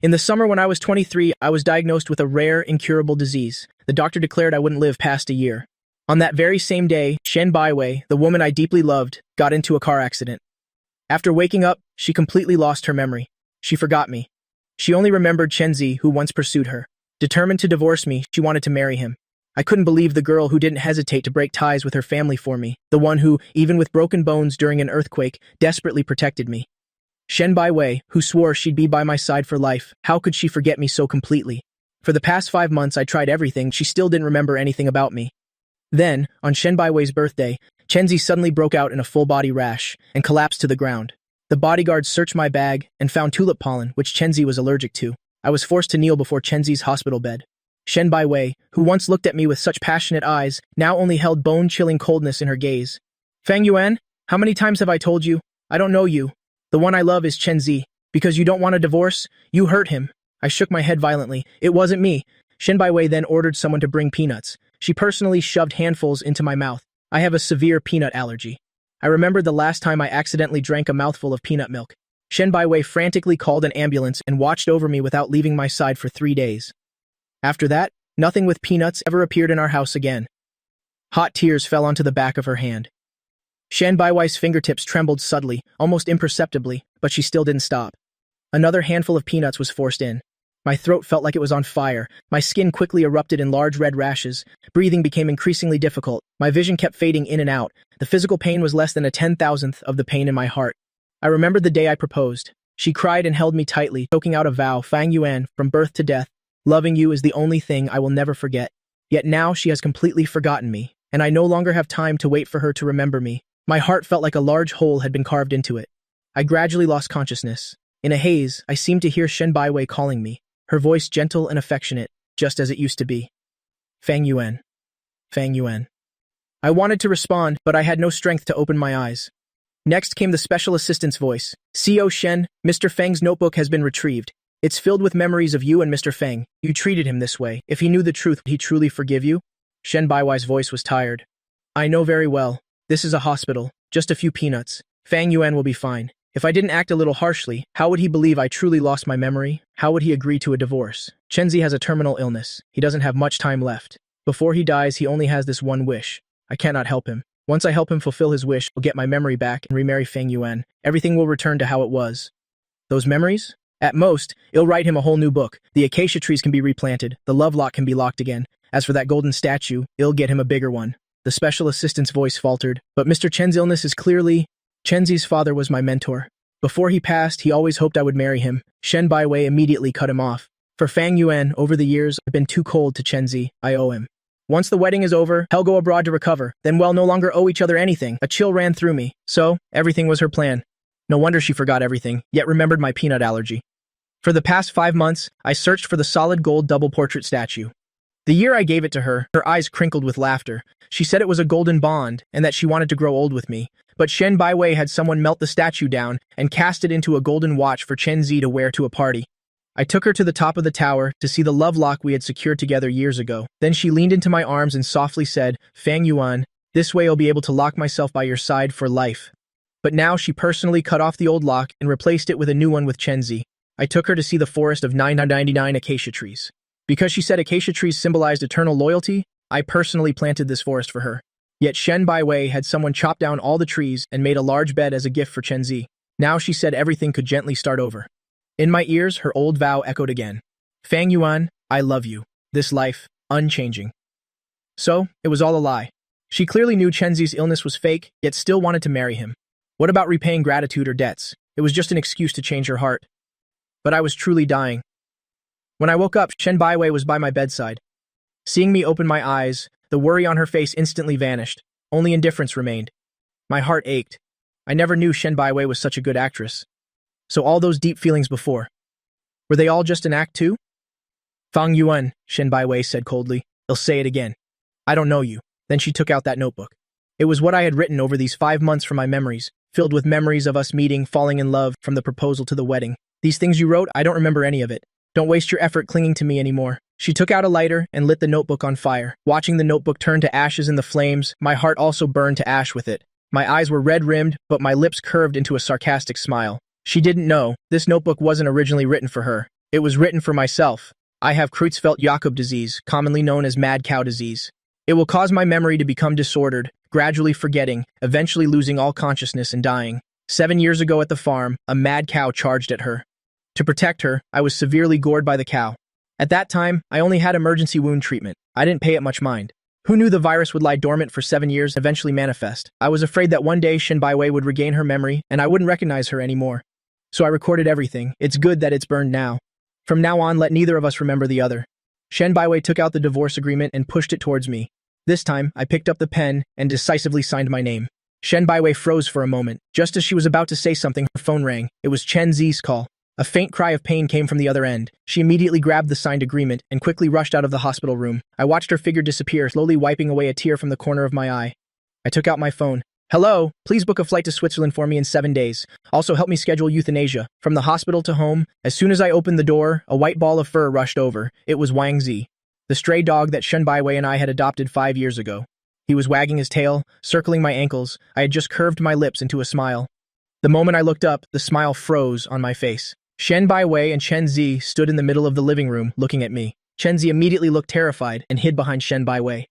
In the summer when I was 23, I was diagnosed with a rare, incurable disease. The doctor declared I wouldn't live past a year. On that very same day, Shen Baiwei, the woman I deeply loved, got into a car accident. After waking up, she completely lost her memory. She forgot me. She only remembered Chenzi, who once pursued her. Determined to divorce me, she wanted to marry him. I couldn't believe the girl who didn't hesitate to break ties with her family for me, the one who, even with broken bones during an earthquake, desperately protected me. Shen Baiwei, who swore she'd be by my side for life, how could she forget me so completely? For the past 5 months I tried everything, she still didn't remember anything about me. Then, on Shen Baiwei's birthday, Chenzi suddenly broke out in a full-body rash and collapsed to the ground. The bodyguards searched my bag and found tulip pollen, which Chenzi was allergic to. I was forced to kneel before Chenzi's hospital bed. Shen Baiwei, who once looked at me with such passionate eyes, now only held bone-chilling coldness in her gaze. Fang Yuan, how many times have I told you? I don't know you. The one I love is Chenzi. Because you don't want a divorce, you hurt him. I shook my head violently. It wasn't me. Shen Baiwei then ordered someone to bring peanuts. She personally shoved handfuls into my mouth. I have a severe peanut allergy. I remembered the last time I accidentally drank a mouthful of peanut milk. Shen Baiwei frantically called an ambulance and watched over me without leaving my side for 3 days. After that, nothing with peanuts ever appeared in our house again. Hot tears fell onto the back of her hand. Shen Baiwei's fingertips trembled subtly, almost imperceptibly, but she still didn't stop. Another handful of peanuts was forced in. My throat felt like it was on fire. My skin quickly erupted in large red rashes. Breathing became increasingly difficult. My vision kept fading in and out. The physical pain was less than a 10,000th of the pain in my heart. I remembered the day I proposed. She cried and held me tightly, choking out a vow, Fang Yuan, from birth to death. Loving you is the only thing I will never forget. Yet now she has completely forgotten me, and I no longer have time to wait for her to remember me. My heart felt like a large hole had been carved into it. I gradually lost consciousness. In a haze, I seemed to hear Shen Baiwei calling me, her voice gentle and affectionate, just as it used to be. Fang Yuan. Fang Yuan. I wanted to respond, but I had no strength to open my eyes. Next came the special assistant's voice. CO Shen, Mr. Feng's notebook has been retrieved. It's filled with memories of you and Mr. Feng. You treated him this way. If he knew the truth, would he truly forgive you? Shen Baiwei's voice was tired. I know very well. This is a hospital. Just a few peanuts. Fang Yuan will be fine. If I didn't act a little harshly, how would he believe I truly lost my memory? How would he agree to a divorce? Chenzi has a terminal illness. He doesn't have much time left. Before he dies, he only has this one wish. I cannot help him. Once I help him fulfill his wish, I'll get my memory back and remarry Fang Yuan. Everything will return to how it was. Those memories? At most, it'll write him a whole new book. The acacia trees can be replanted. The love lock can be locked again. As for that golden statue, it'll get him a bigger one. The special assistant's voice faltered. But Mr. Chen's illness is clearly... Chenzi's father was my mentor. Before he passed, he always hoped I would marry him. Shen Baiwei immediately cut him off. For Fang Yuan, over the years, I've been too cold to Chenzi. I owe him. Once the wedding is over, he'll go abroad to recover. Then we'll no longer owe each other anything. A chill ran through me. So, everything was her plan. No wonder she forgot everything, yet remembered my peanut allergy. For the past 5 months, I searched for the solid gold double portrait statue. The year I gave it to her, her eyes crinkled with laughter. She said it was a golden bond, and that she wanted to grow old with me. But Shen Baiwei had someone melt the statue down and cast it into a golden watch for Chenzi to wear to a party. I took her to the top of the tower to see the love lock we had secured together years ago. Then she leaned into my arms and softly said, Fang Yuan, this way I'll be able to lock myself by your side for life. But now she personally cut off the old lock and replaced it with a new one with Chenzi. I took her to see the forest of 999 acacia trees. Because she said acacia trees symbolized eternal loyalty, I personally planted this forest for her. Yet Shen Baiwei had someone chop down all the trees and made a large bed as a gift for Chenzi. Now she said everything could gently start over. In my ears, her old vow echoed again. Fang Yuan, I love you. This life, unchanging. So, it was all a lie. She clearly knew Chenzi's illness was fake, yet still wanted to marry him. What about repaying gratitude or debts? It was just an excuse to change her heart. But I was truly dying. When I woke up, Shen Baiwei was by my bedside. Seeing me open my eyes, the worry on her face instantly vanished. Only indifference remained. My heart ached. I never knew Shen Baiwei was such a good actress. So all those deep feelings before, were they all just an act too? Fang Yuan, Shen Baiwei said coldly. I'll say it again. I don't know you. Then she took out that notebook. It was what I had written over these 5 months from my memories, filled with memories of us meeting, falling in love, from the proposal to the wedding. These things you wrote, I don't remember any of it. Don't waste your effort clinging to me anymore. She took out a lighter and lit the notebook on fire. Watching the notebook turn to ashes in the flames, my heart also burned to ash with it. My eyes were red-rimmed, but my lips curved into a sarcastic smile. She didn't know, this notebook wasn't originally written for her. It was written for myself. I have Creutzfeldt-Jakob disease, commonly known as mad cow disease. It will cause my memory to become disordered, gradually forgetting, eventually losing all consciousness and dying. 7 years ago at the farm, a mad cow charged at her. To protect her, I was severely gored by the cow. At that time, I only had emergency wound treatment. I didn't pay it much mind. Who knew the virus would lie dormant for 7 years and eventually manifest? I was afraid that one day Shin Baiwei would regain her memory and I wouldn't recognize her anymore. So I recorded everything. It's good that it's burned now. From now on, let neither of us remember the other. Shen Baiwei took out the divorce agreement and pushed it towards me. This time, I picked up the pen and decisively signed my name. Shen Baiwei froze for a moment. Just as she was about to say something, her phone rang. It was Chen Zi's call. A faint cry of pain came from the other end. She immediately grabbed the signed agreement and quickly rushed out of the hospital room. I watched her figure disappear, slowly wiping away a tear from the corner of my eye. I took out my phone. Hello, please book a flight to Switzerland for me in 7 days. Also help me schedule euthanasia. From the hospital to home, as soon as I opened the door, a white ball of fur rushed over. It was Wang Zi, the stray dog that Shen Baiwei and I had adopted 5 years ago. He was wagging his tail, circling my ankles. I had just curved my lips into a smile. The moment I looked up, the smile froze on my face. Shen Baiwei and Chen Zi stood in the middle of the living room, looking at me. Chen Zi immediately looked terrified and hid behind Shen Baiwei.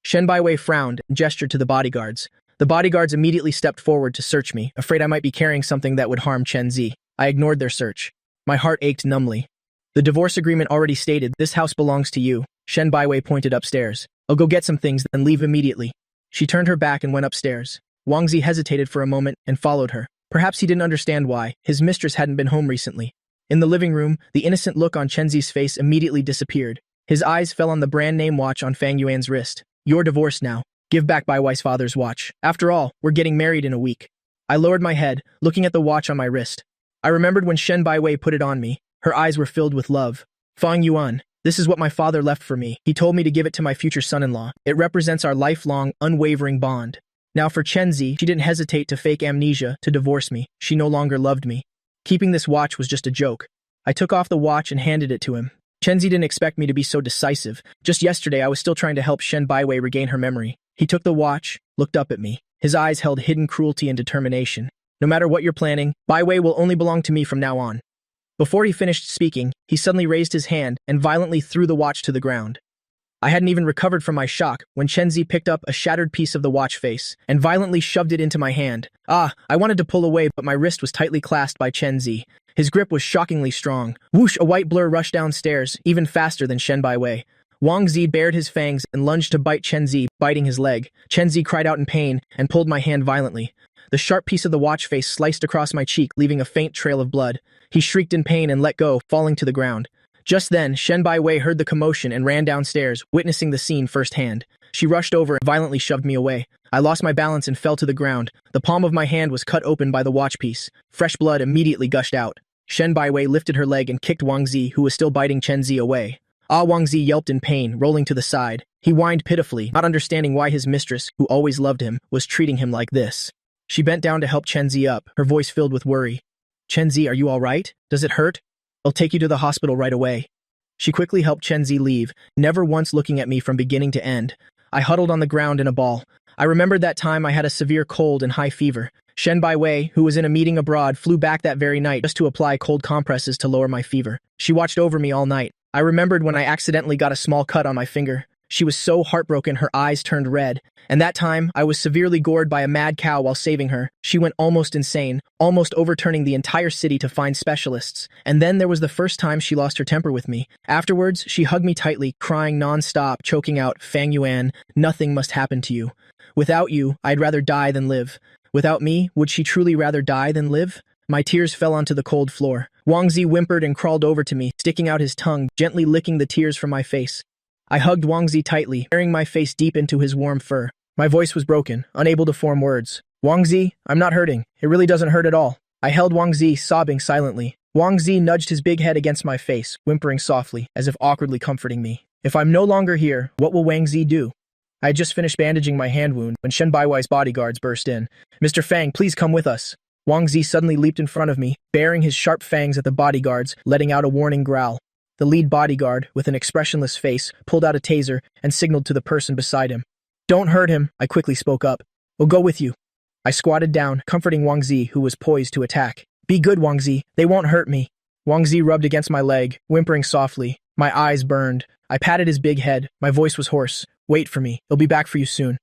Shen Baiwei frowned and gestured to the bodyguards. The bodyguards immediately stepped forward to search me, afraid I might be carrying something that would harm Chen Zi. I ignored their search. My heart ached numbly. The divorce agreement already stated, "This house belongs to you." Shen Baiwei pointed upstairs. "I'll go get some things, then leave immediately." She turned her back and went upstairs. Wang Zi hesitated for a moment and followed her. Perhaps he didn't understand why. His mistress hadn't been home recently. In the living room, the innocent look on Chen Zi's face immediately disappeared. His eyes fell on the brand name watch on Fang Yuan's wrist. "You're divorced now. Give back Baiwei's father's watch. After all, we're getting married in a week." I lowered my head, looking at the watch on my wrist. I remembered when Shen Baiwei put it on me. Her eyes were filled with love. "Fang Yuan, this is what my father left for me. He told me to give it to my future son-in-law. It represents our lifelong, unwavering bond." Now for Chen Zi, she didn't hesitate to fake amnesia to divorce me. She no longer loved me. Keeping this watch was just a joke. I took off the watch and handed it to him. Chen Zi didn't expect me to be so decisive. Just yesterday, I was still trying to help Shen Baiwei regain her memory. He took the watch, looked up at me. His eyes held hidden cruelty and determination. "No matter what you're planning, Baiwei will only belong to me from now on." Before he finished speaking, he suddenly raised his hand and violently threw the watch to the ground. I hadn't even recovered from my shock when Chen Zi picked up a shattered piece of the watch face and violently shoved it into my hand. I wanted to pull away, but my wrist was tightly clasped by Chen Zi. His grip was shockingly strong. Whoosh, a white blur rushed downstairs, even faster than Shen Baiwei. Wang Zi bared his fangs and lunged to bite Chen Zi, biting his leg. Chen Zi cried out in pain and pulled my hand violently. The sharp piece of the watch face sliced across my cheek, leaving a faint trail of blood. He shrieked in pain and let go, falling to the ground. Just then, Shen Baiwei heard the commotion and ran downstairs, witnessing the scene firsthand. She rushed over and violently shoved me away. I lost my balance and fell to the ground. The palm of my hand was cut open by the watch piece. Fresh blood immediately gushed out. Shen Baiwei lifted her leg and kicked Wang Zi, who was still biting Chen Zi, away. Wang Zi yelped in pain, rolling to the side. He whined pitifully, not understanding why his mistress, who always loved him, was treating him like this. She bent down to help Chen Zi up, her voice filled with worry. "Chen Zi, are you all right? Does it hurt? I'll take you to the hospital right away." She quickly helped Chen Zi leave, never once looking at me from beginning to end. I huddled on the ground in a ball. I remembered that time I had a severe cold and high fever. Shen Baiwei, who was in a meeting abroad, flew back that very night just to apply cold compresses to lower my fever. She watched over me all night. I remembered when I accidentally got a small cut on my finger. She was so heartbroken her eyes turned red. And that time, I was severely gored by a mad cow while saving her. She went almost insane, almost overturning the entire city to find specialists. And then there was the first time she lost her temper with me. Afterwards, she hugged me tightly, crying non-stop, choking out, "Fang Yuan, nothing must happen to you. Without you, I'd rather die than live." Without me, would she truly rather die than live? My tears fell onto the cold floor. Wang Zi whimpered and crawled over to me, sticking out his tongue, gently licking the tears from my face. I hugged Wang Zi tightly, burying my face deep into his warm fur. My voice was broken, unable to form words. "Wang Zi, I'm not hurting. It really doesn't hurt at all." I held Wang Zi, sobbing silently. Wang Zi nudged his big head against my face, whimpering softly, as if awkwardly comforting me. If I'm no longer here, what will Wang Zi do? I had just finished bandaging my hand wound when Shen Baiwei's bodyguards burst in. "Mr. Fang, please come with us." Wang Zi suddenly leaped in front of me, baring his sharp fangs at the bodyguards, letting out a warning growl. The lead bodyguard, with an expressionless face, pulled out a taser and signaled to the person beside him. "Don't hurt him," I quickly spoke up. "We'll go with you." I squatted down, comforting Wang Zi, who was poised to attack. "Be good, Wang Zi. They won't hurt me." Wang Zi rubbed against my leg, whimpering softly. My eyes burned. I patted his big head. My voice was hoarse. Wait for me. He'll be back for you soon.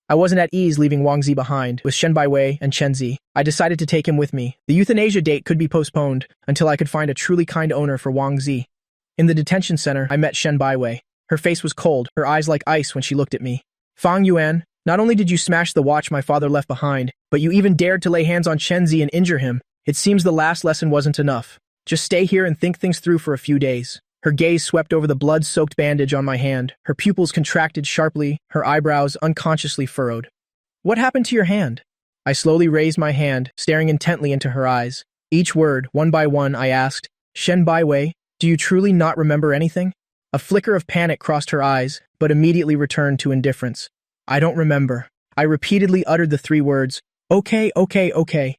I wasn't at ease leaving Wang Zi behind, with Shen Baiwei and Chen Zi. I decided to take him with me. The euthanasia date could be postponed until I could find a truly kind owner for Wang Zi. In the detention center, I met Shen Baiwei. Her face was cold, her eyes like ice when she looked at me. Fang Yuan, not only did you smash the watch my father left behind, but you even dared to lay hands on Chen Zi and injure him. It seems the last lesson wasn't enough. Just stay here and think things through for a few days. Her gaze swept over the blood-soaked bandage on my hand. Her pupils contracted sharply, her eyebrows unconsciously furrowed. What happened to your hand? I slowly raised my hand, staring intently into her eyes. Each word, one by one, I asked, Shen Baiwei, do you truly not remember anything? A flicker of panic crossed her eyes, but immediately returned to indifference. I don't remember. I repeatedly uttered the 3 words, okay, okay, okay.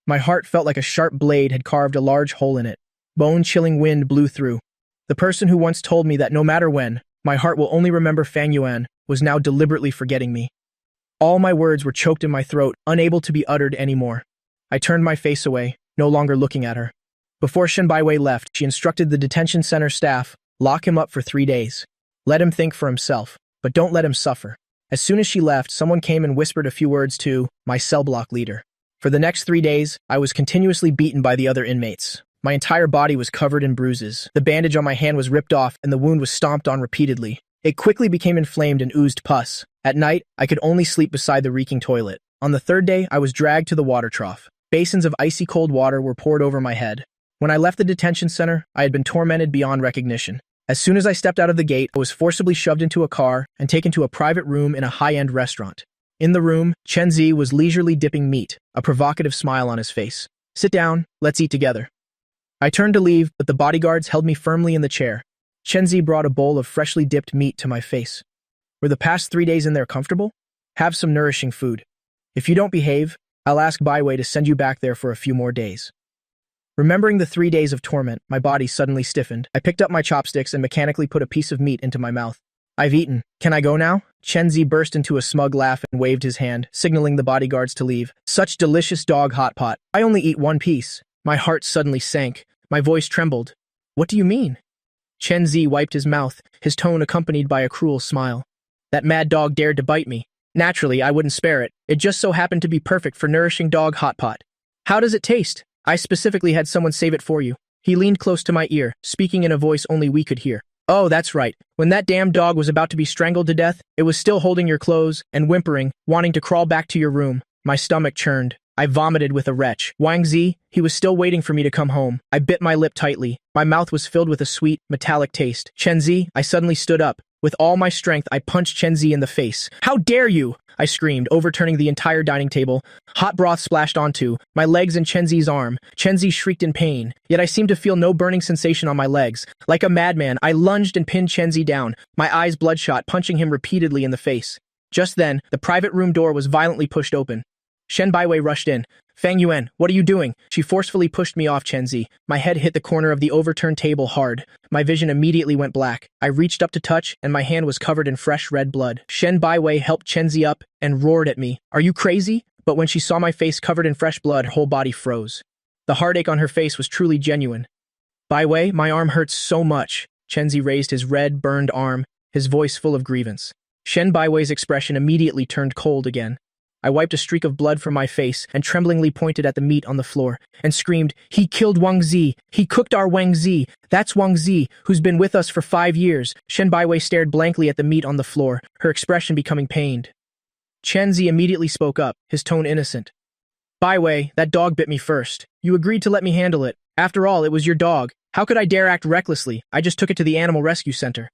My heart felt like a sharp blade had carved a large hole in it. Bone-chilling wind blew through. The person who once told me that no matter when, my heart will only remember Fang Yuan was now deliberately forgetting me. All my words were choked in my throat, unable to be uttered anymore. I turned my face away, no longer looking at her. Before Shen Baiwei left, she instructed the detention center staff, lock him up for 3 days. Let him think for himself, but don't let him suffer. As soon as she left, someone came and whispered a few words to my cell block leader. For the next 3 days, I was continuously beaten by the other inmates. My entire body was covered in bruises. The bandage on my hand was ripped off and the wound was stomped on repeatedly. It quickly became inflamed and oozed pus. At night, I could only sleep beside the reeking toilet. On the 3rd day, I was dragged to the water trough. Basins of icy cold water were poured over my head. When I left the detention center, I had been tormented beyond recognition. As soon as I stepped out of the gate, I was forcibly shoved into a car and taken to a private room in a high-end restaurant. In the room, Chen Zi was leisurely dipping meat, a provocative smile on his face. Sit down, let's eat together. I turned to leave, but the bodyguards held me firmly in the chair. Chen Zi brought a bowl of freshly dipped meat to my face. Were the past 3 days in there comfortable? Have some nourishing food. If you don't behave, I'll ask Baiwei to send you back there for a few more days. Remembering the 3 days of torment, my body suddenly stiffened. I picked up my chopsticks and mechanically put a piece of meat into my mouth. I've eaten. Can I go now? Chen Zi burst into a smug laugh and waved his hand, signaling the bodyguards to leave. Such delicious dog hot pot. I only eat 1 piece. My heart suddenly sank. My voice trembled. What do you mean? Chen Zi wiped his mouth, his tone accompanied by a cruel smile. That mad dog dared to bite me. Naturally, I wouldn't spare it. It just so happened to be perfect for nourishing dog hot pot. How does it taste? I specifically had someone save it for you. He leaned close to my ear, speaking in a voice only we could hear. Oh, that's right. When that damn dog was about to be strangled to death, it was still holding your clothes and whimpering, wanting to crawl back to your room. My stomach churned. I vomited with a retch. Wang Zi, he was still waiting for me to come home. I bit my lip tightly. My mouth was filled with a sweet, metallic taste. Chen Zi, I suddenly stood up. With all my strength, I punched Chen Zi in the face. How dare you! I screamed, overturning the entire dining table. Hot broth splashed onto my legs and Chen Zi's arm. Chen Zi shrieked in pain, yet I seemed to feel no burning sensation on my legs. Like a madman, I lunged and pinned Chen Zi down, my eyes bloodshot, punching him repeatedly in the face. Just then, the private room door was violently pushed open. Shen Baiwei rushed in. Fang Yuan, what are you doing? She forcefully pushed me off Chen Zi. My head hit the corner of the overturned table hard. My vision immediately went black. I reached up to touch, and my hand was covered in fresh red blood. Shen Baiwei helped Chen Zi up and roared at me. Are you crazy? But when she saw my face covered in fresh blood, her whole body froze. The heartache on her face was truly genuine. Baiwei, my arm hurts so much. Chen Zi raised his red, burned arm, his voice full of grievance. Shen Baiwei's expression immediately turned cold again. I wiped a streak of blood from my face and tremblingly pointed at the meat on the floor and screamed, He killed Wang Zi! He cooked our Wang Zi! That's Wang Zi, who's been with us for 5 years. Shen Baiwei stared blankly at the meat on the floor, her expression becoming pained. Chen Zi immediately spoke up, his tone innocent. Baiwei, that dog bit me first. You agreed to let me handle it. After all, it was your dog. How could I dare act recklessly? I just took it to the animal rescue center.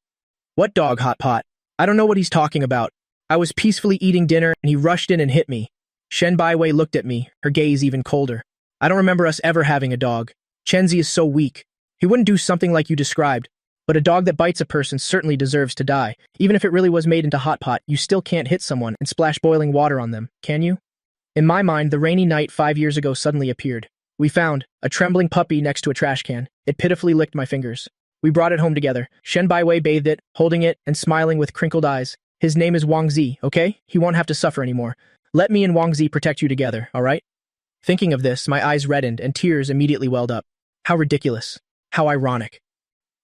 What dog, Hot Pot? I don't know what he's talking about. I was peacefully eating dinner, and he rushed in and hit me. Shen Baiwei looked at me, her gaze even colder. I don't remember us ever having a dog. Chen Zi is so weak. He wouldn't do something like you described. But a dog that bites a person certainly deserves to die. Even if it really was made into hot pot, you still can't hit someone and splash boiling water on them, can you? In my mind, the rainy night 5 years ago suddenly appeared. We found a trembling puppy next to a trash can. It pitifully licked my fingers. We brought it home together. Shen Baiwei bathed it, holding it and smiling with crinkled eyes. His name is Wang Zi, okay? He won't have to suffer anymore. Let me and Wang Zi protect you together, all right? Thinking of this, my eyes reddened and tears immediately welled up. How ridiculous. How ironic.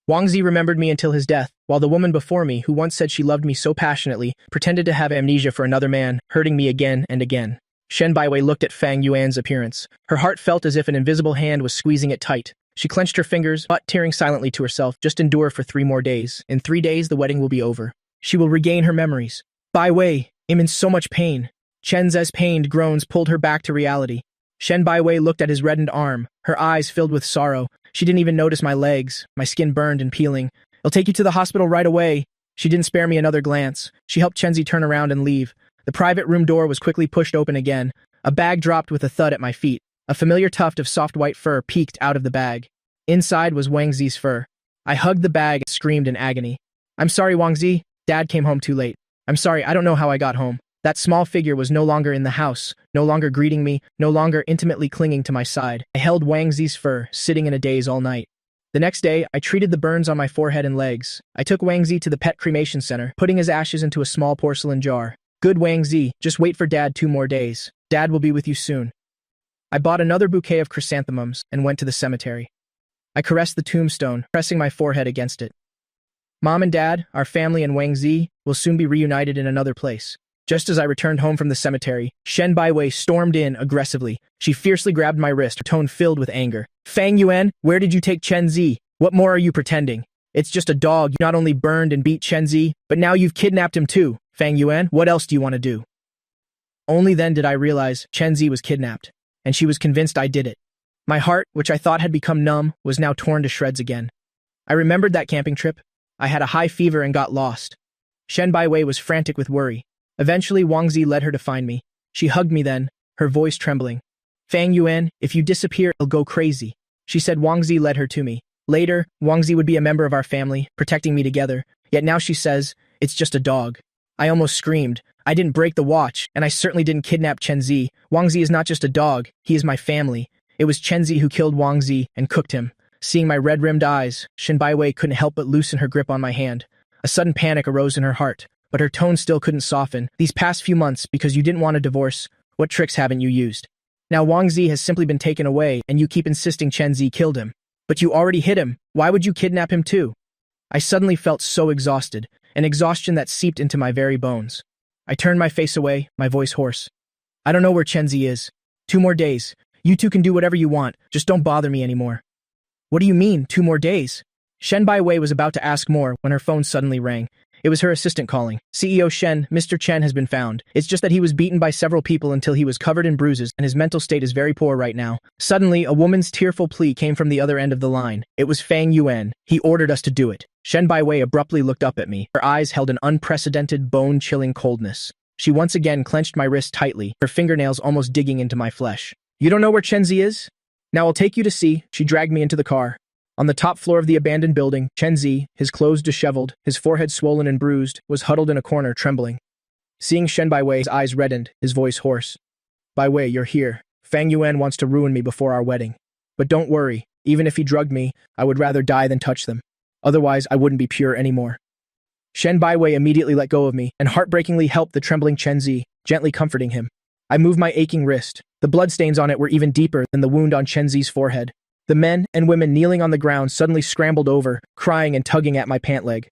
Wang Zi remembered me until his death, while the woman before me, who once said she loved me so passionately, pretended to have amnesia for another man, hurting me again and again. Shen Baiwei looked at Fang Yuan's appearance. Her heart felt as if an invisible hand was squeezing it tight. She clenched her fingers, but tearing silently to herself, just endure for 3 more days. In 3 days, the wedding will be over. She will regain her memories. Baiwei, I'm in so much pain. Chen Ze's pained groans pulled her back to reality. Shen Baiwei looked at his reddened arm, her eyes filled with sorrow. She didn't even notice my legs, my skin burned and peeling. I'll take you to the hospital right away. She didn't spare me another glance. She helped Chenzi turn around and leave. The private room door was quickly pushed open again. A bag dropped with a thud at my feet. A familiar tuft of soft white fur peeked out of the bag. Inside was Wang Zi's fur. I hugged the bag and screamed in agony. I'm sorry, Wang Zi. Dad came home too late. I'm sorry, I don't know how I got home. That small figure was no longer in the house, no longer greeting me, no longer intimately clinging to my side. I held Wang Zi's fur, sitting in a daze all night. The next day, I treated the burns on my forehead and legs. I took Wang Zi to the pet cremation center, putting his ashes into a small porcelain jar. Good Wang Zi, just wait for Dad 2 more days. Dad will be with you soon. I bought another bouquet of chrysanthemums and went to the cemetery. I caressed the tombstone, pressing my forehead against it. Mom and Dad, our family and Wang Zi, will soon be reunited in another place. Just as I returned home from the cemetery, Shen Baiwei stormed in aggressively. She fiercely grabbed my wrist, her tone filled with anger. Fang Yuan, where did you take Chen Zi? What more are you pretending? It's just a dog. You not only burned and beat Chen Zi, but now you've kidnapped him too. Fang Yuan, what else do you want to do? Only then did I realize Chen Zi was kidnapped, and she was convinced I did it. My heart, which I thought had become numb, was now torn to shreds again. I remembered that camping trip. I had a high fever and got lost. Shen Baiwei was frantic with worry. Eventually, Wang Zi led her to find me. She hugged me then, her voice trembling. Fang Yuan, if you disappear, I'll go crazy. She said Wang Zi led her to me. Later, Wang Zi would be a member of our family, protecting me together. Yet now she says, it's just a dog. I almost screamed. I didn't break the watch, and I certainly didn't kidnap Chen Zi. Wang Zi is not just a dog, he is my family. It was Chen Zi who killed Wang Zi and cooked him. Seeing my red-rimmed eyes, Shen Baiwei couldn't help but loosen her grip on my hand. A sudden panic arose in her heart, but her tone still couldn't soften. These past few months, because you didn't want a divorce, what tricks haven't you used? Now Wang Zi has simply been taken away, and you keep insisting Chen Zi killed him. But you already hit him. Why would you kidnap him too? I suddenly felt so exhausted, an exhaustion that seeped into my very bones. I turned my face away, my voice hoarse. I don't know where Chen Zi is. 2 more days. You two can do whatever you want, just don't bother me anymore. What do you mean, 2 more days? Shen Baiwei was about to ask more when her phone suddenly rang. It was her assistant calling. CEO Shen, Mr. Chen has been found. It's just that he was beaten by several people until he was covered in bruises, and his mental state is very poor right now. Suddenly, a woman's tearful plea came from the other end of the line. It was Fang Yuan. He ordered us to do it. Shen Baiwei abruptly looked up at me. Her eyes held an unprecedented, bone-chilling coldness. She once again clenched my wrist tightly, her fingernails almost digging into my flesh. You don't know where Chen Zi is? Now I'll take you to see. She dragged me into the car. On the top floor of the abandoned building, Chen Zi, his clothes disheveled, his forehead swollen and bruised, was huddled in a corner, trembling. Seeing Shen Baiwei, his eyes reddened, his voice hoarse. Baiwei, you're here. Fang Yuan wants to ruin me before our wedding. But don't worry, even if he drugged me, I would rather die than touch them. Otherwise, I wouldn't be pure anymore. Shen Baiwei immediately let go of me, and heartbreakingly helped the trembling Chen Zi, gently comforting him. I moved my aching wrist. The bloodstains on it were even deeper than the wound on Chen Zi's forehead. The men and women kneeling on the ground suddenly scrambled over, crying and tugging at my pant leg.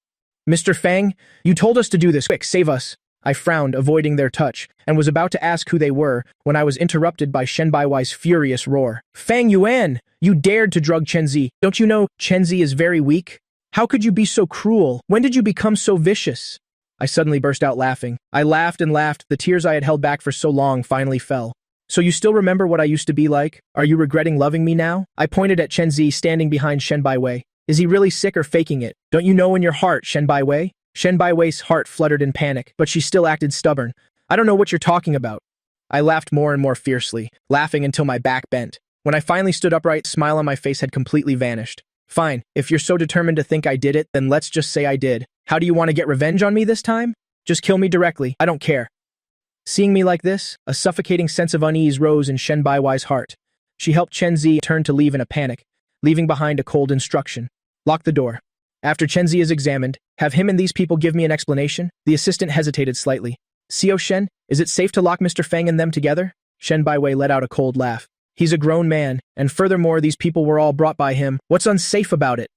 Mr. Fang, you told us to do this. Quick, save us. I frowned, avoiding their touch, and was about to ask who they were when I was interrupted by Shen Baiwei's furious roar. Fang Yuan, you dared to drug Chen Zi. Don't you know Chen Zi is very weak? How could you be so cruel? When did you become so vicious? I suddenly burst out laughing. I laughed and laughed. The tears I had held back for so long finally fell. So you still remember what I used to be like? Are you regretting loving me now? I pointed at Chen Zi standing behind Shen Baiwei. Is he really sick or faking it? Don't you know in your heart, Shen Baiwei? Shen Baiwei's heart fluttered in panic, but she still acted stubborn. I don't know what you're talking about. I laughed more and more fiercely, laughing until my back bent. When I finally stood upright, the smile on my face had completely vanished. Fine, if you're so determined to think I did it, then let's just say I did. How do you want to get revenge on me this time? Just kill me directly, I don't care. Seeing me like this, a suffocating sense of unease rose in Shen Baiwei's heart. She helped Chen Zi turn to leave in a panic, leaving behind a cold instruction. Lock the door. After Chen Zi is examined, have him and these people give me an explanation. The assistant hesitated slightly. CEO Shen, is it safe to lock Mr. Fang and them together? Shen Baiwei let out a cold laugh. He's a grown man, and furthermore, these people were all brought by him. What's unsafe about it?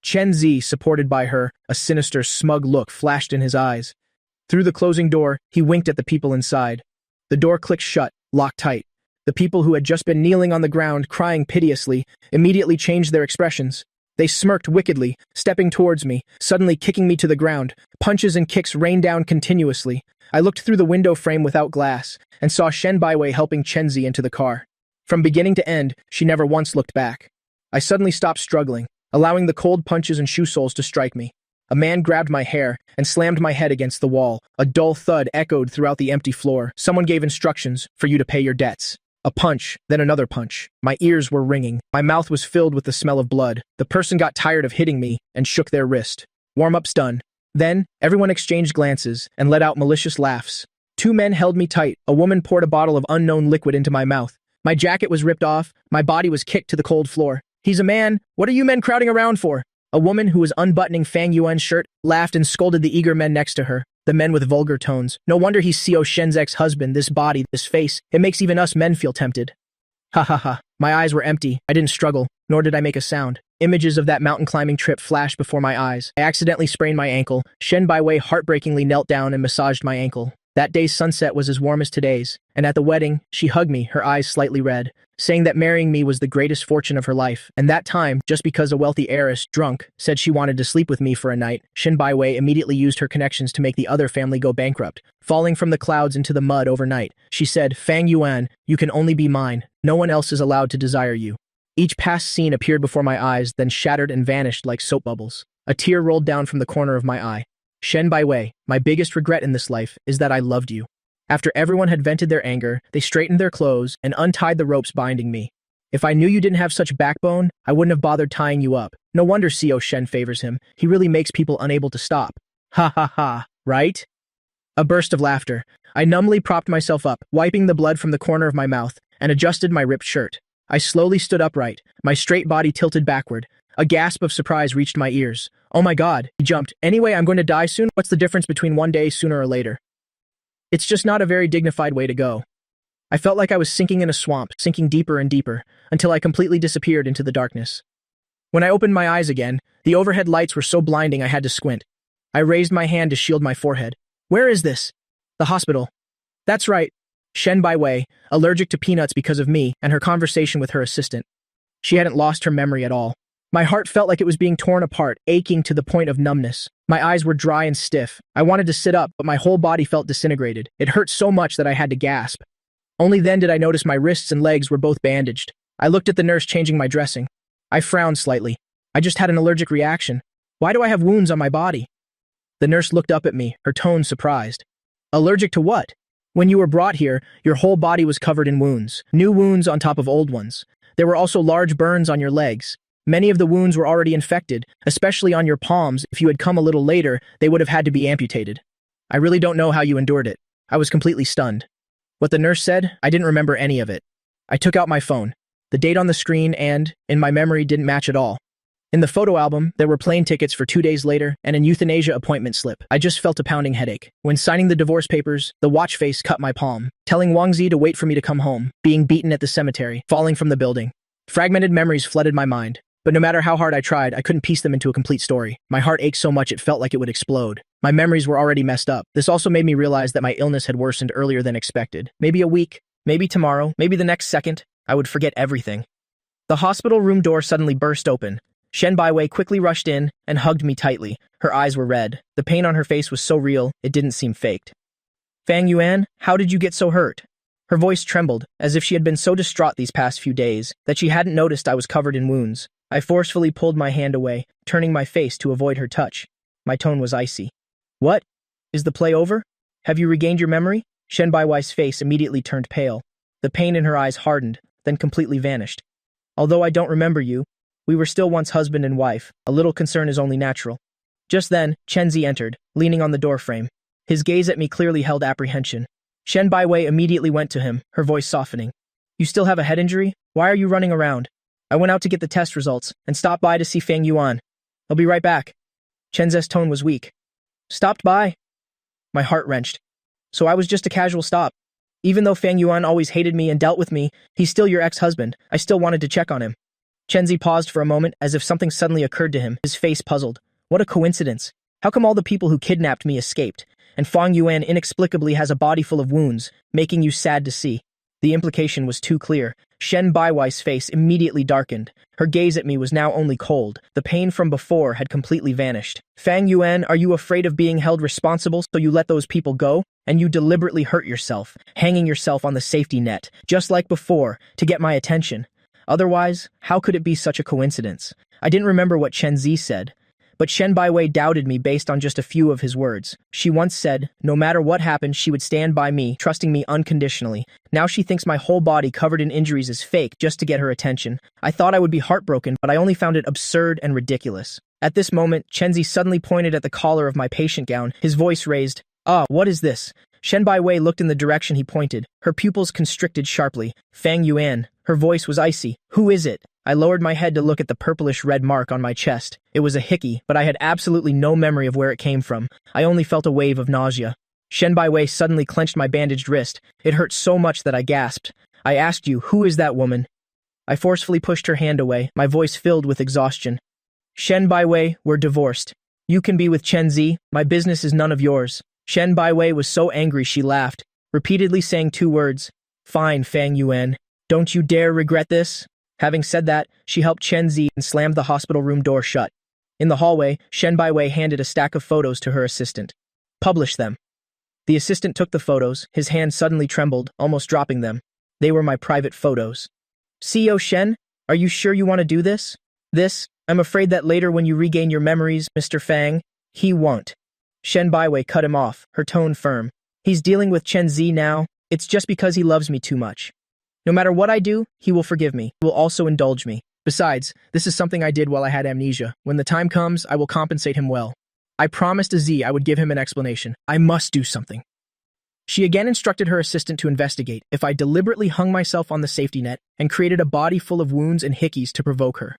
Chen Zi, supported by her, a sinister, smug look flashed in his eyes. Through the closing door, he winked at the people inside. The door clicked shut, locked tight. The people who had just been kneeling on the ground, crying piteously, immediately changed their expressions. They smirked wickedly, stepping towards me, suddenly kicking me to the ground. Punches and kicks rained down continuously. I looked through the window frame without glass, and saw Shen Baiwei helping Chen Zi into the car. From beginning to end, she never once looked back. I suddenly stopped struggling, allowing the cold punches and shoe soles to strike me. A man grabbed my hair and slammed my head against the wall. A dull thud echoed throughout the empty floor. Someone gave instructions for you to pay your debts. A punch, then another punch. My ears were ringing. My mouth was filled with the smell of blood. The person got tired of hitting me and shook their wrist. Warm-up's done. Then, everyone exchanged glances and let out malicious laughs. Two men held me tight. A woman poured a bottle of unknown liquid into my mouth. My jacket was ripped off. My body was kicked to the cold floor. He's a man. What are you men crowding around for? A woman who was unbuttoning Fang Yuan's shirt laughed and scolded the eager men next to her, the men with vulgar tones. No wonder he's Xiao Shen's ex-husband, this body, this face. It makes even us men feel tempted. Ha ha ha. My eyes were empty. I didn't struggle, nor did I make a sound. Images of that mountain climbing trip flashed before my eyes. I accidentally sprained my ankle. Shen Baiwei heartbreakingly knelt down and massaged my ankle. That day's sunset was as warm as today's, and at the wedding, she hugged me, her eyes slightly red, saying that marrying me was the greatest fortune of her life. And that time, just because a wealthy heiress, drunk, said she wanted to sleep with me for a night, Shen Baiwei immediately used her connections to make the other family go bankrupt. Falling from the clouds into the mud overnight, she said, "Fang Yuan, you can only be mine. No one else is allowed to desire you." Each past scene appeared before my eyes, then shattered and vanished like soap bubbles. A tear rolled down from the corner of my eye. Shen Baiwei, my biggest regret in this life is that I loved you. After everyone had vented their anger, they straightened their clothes and untied the ropes binding me. If I knew you didn't have such backbone, I wouldn't have bothered tying you up. No wonder Xiao Shen favors him. He really makes people unable to stop. Ha ha ha, right? A burst of laughter. I numbly propped myself up, wiping the blood from the corner of my mouth, and adjusted my ripped shirt. I slowly stood upright, my straight body tilted backward. A gasp of surprise reached my ears. Oh my god, he jumped. Anyway, I'm going to die soon? What's the difference between one day sooner or later? It's just not a very dignified way to go. I felt like I was sinking in a swamp, sinking deeper and deeper, until I completely disappeared into the darkness. When I opened my eyes again, the overhead lights were so blinding I had to squint. I raised my hand to shield my forehead. Where is this? The hospital. That's right. Shen Baiwei, allergic to peanuts because of me and her conversation with her assistant. She hadn't lost her memory at all. My heart felt like it was being torn apart, aching to the point of numbness. My eyes were dry and stiff. I wanted to sit up, but my whole body felt disintegrated. It hurt so much that I had to gasp. Only then did I notice my wrists and legs were both bandaged. I looked at the nurse changing my dressing. I frowned slightly. I just had an allergic reaction. Why do I have wounds on my body? The nurse looked up at me, her tone surprised. Allergic to what? When you were brought here, your whole body was covered in wounds. New wounds on top of old ones. There were also large burns on your legs. Many of the wounds were already infected, especially on your palms. If you had come a little later, they would have had to be amputated. I really don't know how you endured it. I was completely stunned. What the nurse said, I didn't remember any of it. I took out my phone. The date on the screen and, in my memory, didn't match at all. In the photo album, there were plane tickets for 2 days later and an euthanasia appointment slip. I just felt a pounding headache. When signing the divorce papers, the watch face cut my palm, telling Wang Zi to wait for me to come home, being beaten at the cemetery, falling from the building. Fragmented memories flooded my mind. But no matter how hard I tried, I couldn't piece them into a complete story. My heart ached so much it felt like it would explode. My memories were already messed up. This also made me realize that my illness had worsened earlier than expected. Maybe a week, maybe tomorrow, maybe the next second, I would forget everything. The hospital room door suddenly burst open. Shen Baiwei quickly rushed in and hugged me tightly. Her eyes were red. The pain on her face was so real, it didn't seem faked. Fang Yuan, how did you get so hurt? Her voice trembled, as if she had been so distraught these past few days that she hadn't noticed I was covered in wounds. I forcefully pulled my hand away, turning my face to avoid her touch. My tone was icy. What? Is the play over? Have you regained your memory? Shen Baiwei's face immediately turned pale. The pain in her eyes hardened, then completely vanished. Although I don't remember you, we were still once husband and wife. A little concern is only natural. Just then, Chen Zi entered, leaning on the doorframe. His gaze at me clearly held apprehension. Shen Baiwei immediately went to him, her voice softening. You still have a head injury? Why are you running around? I went out to get the test results and stopped by to see Fang Yuan. I'll be right back. Chen Zi's tone was weak. Stopped by? My heart wrenched. So I was just a casual stop. Even though Fang Yuan always hated me and dealt with me, he's still your ex-husband. I still wanted to check on him. Chenzi paused for a moment as if something suddenly occurred to him, his face puzzled. What a coincidence. How come all the people who kidnapped me escaped, and Fang Yuan inexplicably has a body full of wounds, making you sad to see? The implication was too clear. Shen Baiwei's face immediately darkened. Her gaze at me was now only cold. The pain from before had completely vanished. Fang Yuan, are you afraid of being held responsible so you let those people go? And you deliberately hurt yourself, hanging yourself on the safety net, just like before, to get my attention. Otherwise, how could it be such a coincidence? I didn't remember what Chen Zi said, but Shen Baiwei doubted me based on just a few of his words. She once said, no matter what happened, she would stand by me, trusting me unconditionally. Now she thinks my whole body covered in injuries is fake just to get her attention. I thought I would be heartbroken, but I only found it absurd and ridiculous. At this moment, Chenzi suddenly pointed at the collar of my patient gown, his voice raised. Ah, what is this? Shen Baiwei looked in the direction he pointed. Her pupils constricted sharply. Fang Yuan. Her voice was icy. Who is it? I lowered my head to look at the purplish-red mark on my chest. It was a hickey, but I had absolutely no memory of where it came from. I only felt a wave of nausea. Shen Baiwei suddenly clenched my bandaged wrist. It hurt so much that I gasped. I asked you, who is that woman? I forcefully pushed her hand away, my voice filled with exhaustion. Shen Baiwei, we're divorced. You can be with Chen Zi. My business is none of yours. Shen Baiwei was so angry she laughed, repeatedly saying two words. Fine, Fang Yuan. Don't you dare regret this? Having said that, she helped Chen Zi and slammed the hospital room door shut. In the hallway, Shen Baiwei handed a stack of photos to her assistant. Publish them. The assistant took the photos, his hand suddenly trembled, almost dropping them. They were my private photos. CEO Shen, are you sure you want to do this? I'm afraid that later when you regain your memories, Mr. Fang, he won't. Shen Baiwei cut him off, her tone firm. He's dealing with Chen Zi now. It's just because he loves me too much. No matter what I do, he will forgive me. He will also indulge me. Besides, this is something I did while I had amnesia. When the time comes, I will compensate him well. I promised Z I would give him an explanation. I must do something. She again instructed her assistant to investigate if I deliberately hung myself on the safety net and created a body full of wounds and hickeys to provoke her.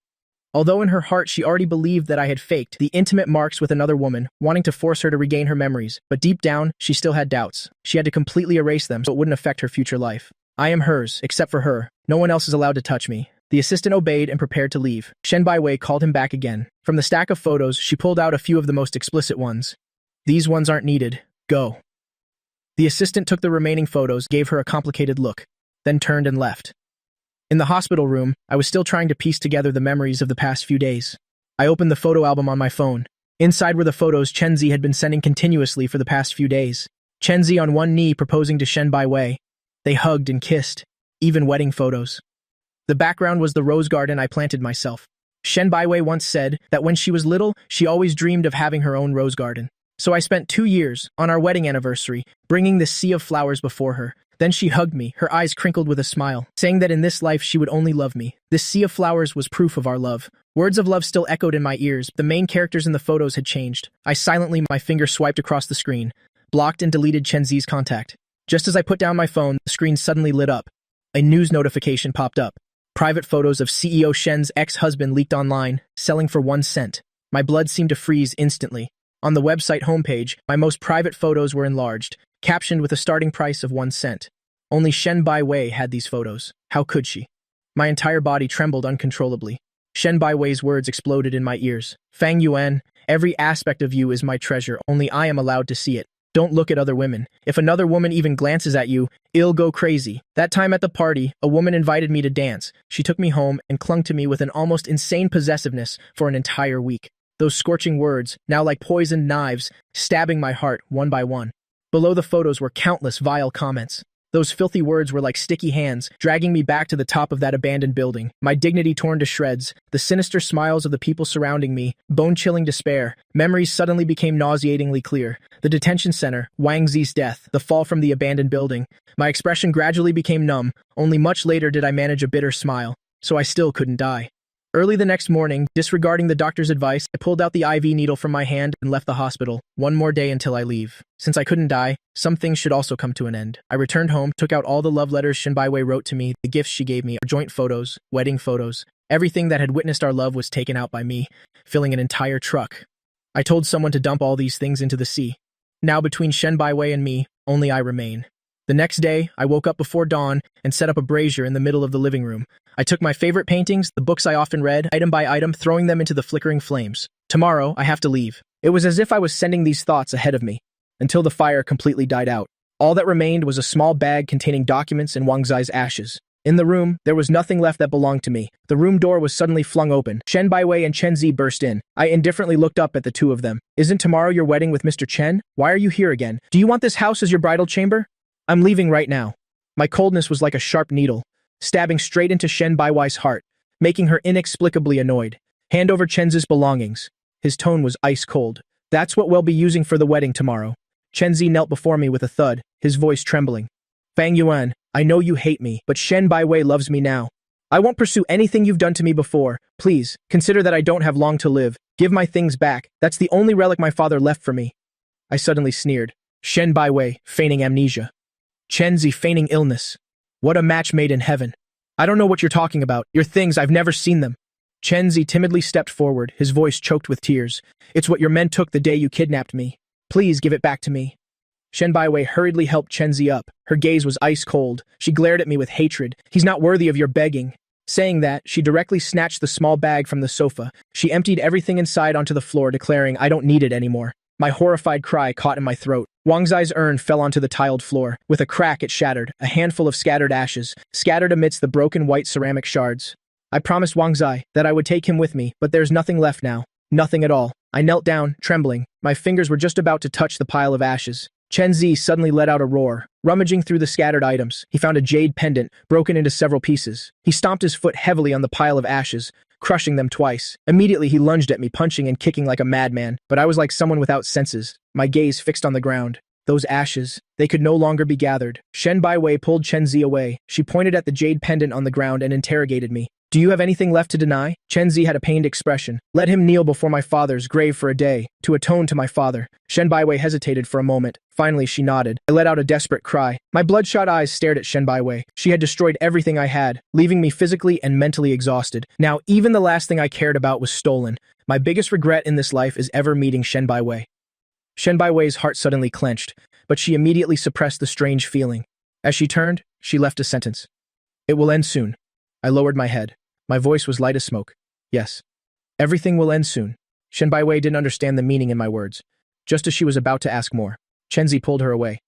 Although in her heart she already believed that I had faked the intimate marks with another woman, wanting to force her to regain her memories, but deep down, she still had doubts. She had to completely erase them so it wouldn't affect her future life. I am hers, except for her. No one else is allowed to touch me. The assistant obeyed and prepared to leave. Shen Baiwei called him back again. From the stack of photos, she pulled out a few of the most explicit ones. These ones aren't needed. Go. The assistant took the remaining photos, gave her a complicated look, then turned and left. In the hospital room, I was still trying to piece together the memories of the past few days. I opened the photo album on my phone. Inside were the photos Chen Zi had been sending continuously for the past few days. Chen Zi on one knee proposing to Shen Baiwei. They hugged and kissed, even wedding photos. The background was the rose garden I planted myself. Shen Baiwei once said that when she was little, she always dreamed of having her own rose garden. So I spent 2 years, on our wedding anniversary, bringing this sea of flowers before her. Then she hugged me, her eyes crinkled with a smile, saying that in this life she would only love me. This sea of flowers was proof of our love. Words of love still echoed in my ears. The main characters in the photos had changed. I silently, my finger swiped across the screen, blocked and deleted Chen Zi's contact. Just as I put down my phone, the screen suddenly lit up. A news notification popped up. Private photos of CEO Shen's ex-husband leaked online, selling for 1 cent. My blood seemed to freeze instantly. On the website homepage, my most private photos were enlarged, captioned with a starting price of 1 cent. Only Shen Baiwei had these photos. How could she? My entire body trembled uncontrollably. Shen Baiwei's words exploded in my ears. Fang Yuan, every aspect of you is my treasure, only I am allowed to see it. Don't look at other women. If another woman even glances at you, it'll go crazy. That time at the party, a woman invited me to dance. She took me home and clung to me with an almost insane possessiveness for an entire week. Those scorching words, now like poisoned knives, stabbing my heart one by one. Below the photos were countless vile comments. Those filthy words were like sticky hands, dragging me back to the top of that abandoned building, my dignity torn to shreds, the sinister smiles of the people surrounding me, bone-chilling despair. Memories suddenly became nauseatingly clear. The detention center, Wang Zi's death, the fall from the abandoned building. My expression gradually became numb. Only much later did I manage a bitter smile. So I still couldn't die. Early the next morning, disregarding the doctor's advice, I pulled out the IV needle from my hand and left the hospital. 1 more day until I leave. Since I couldn't die, some things should also come to an end. I returned home, took out all the love letters Shen Baiwei wrote to me, the gifts she gave me, our joint photos, wedding photos. Everything that had witnessed our love was taken out by me, filling an entire truck. I told someone to dump all these things into the sea. Now between Shen Baiwei and me, only I remain. The next day, I woke up before dawn and set up a brazier in the middle of the living room. I took my favorite paintings, the books I often read, item by item, throwing them into the flickering flames. Tomorrow, I have to leave. It was as if I was sending these thoughts ahead of me, until the fire completely died out. All that remained was a small bag containing documents and Wang Zai's ashes. In the room, there was nothing left that belonged to me. The room door was suddenly flung open. Shen Baiwei and Chen Zi burst in. I indifferently looked up at the two of them. Isn't tomorrow your wedding with Mr. Chen? Why are you here again? Do you want this house as your bridal chamber? I'm leaving right now. My coldness was like a sharp needle, stabbing straight into Shen Baiwei's heart, making her inexplicably annoyed. Hand over Chen Zi's belongings. His tone was ice cold. That's what we'll be using for the wedding tomorrow. Chen Zi knelt before me with a thud, his voice trembling. Fang Yuan, I know you hate me, but Shen Baiwei loves me now. I won't pursue anything you've done to me before. Please, consider that I don't have long to live. Give my things back. That's the only relic my father left for me. I suddenly sneered. Shen Baiwei, feigning amnesia. Chen Zi feigning illness. What a match made in heaven. I don't know what you're talking about. Your things, I've never seen them. Chen Zi timidly stepped forward, his voice choked with tears. It's what your men took the day you kidnapped me. Please give it back to me. Shen Baiwei hurriedly helped Chen Zi up. Her gaze was ice cold. She glared at me with hatred. He's not worthy of your begging. Saying that, she directly snatched the small bag from the sofa. She emptied everything inside onto the floor, declaring, I don't need it anymore. My horrified cry caught in my throat. Wang Zai's urn fell onto the tiled floor. With a crack, it shattered, a handful of scattered ashes, scattered amidst the broken white ceramic shards. I promised Wang Zai that I would take him with me, but there's nothing left now. Nothing at all. I knelt down, trembling. My fingers were just about to touch the pile of ashes. Chen Zi suddenly let out a roar. Rummaging through the scattered items, he found a jade pendant, broken into several pieces. He stomped his foot heavily on the pile of ashes, crushing them twice. Immediately he lunged at me, punching and kicking like a madman, but I was like someone without senses, my gaze fixed on the ground. Those ashes, they could no longer be gathered. Shen Baiwei pulled Chen Zi away. She pointed at the jade pendant on the ground and interrogated me. Do you have anything left to deny? Chen Zi had a pained expression. Let him kneel before my father's grave for a day, to atone to my father. Shen Baiwei hesitated for a moment. Finally, she nodded. I let out a desperate cry. My bloodshot eyes stared at Shen Baiwei. She had destroyed everything I had, leaving me physically and mentally exhausted. Now, even the last thing I cared about was stolen. My biggest regret in this life is ever meeting Shen Baiwei. Shen Baiwei's heart suddenly clenched, but she immediately suppressed the strange feeling. As she turned, she left a sentence. It will end soon. I lowered my head. My voice was light as smoke. Yes. Everything will end soon. Shen Baiwei didn't understand the meaning in my words. Just as she was about to ask more, Chen Zi pulled her away.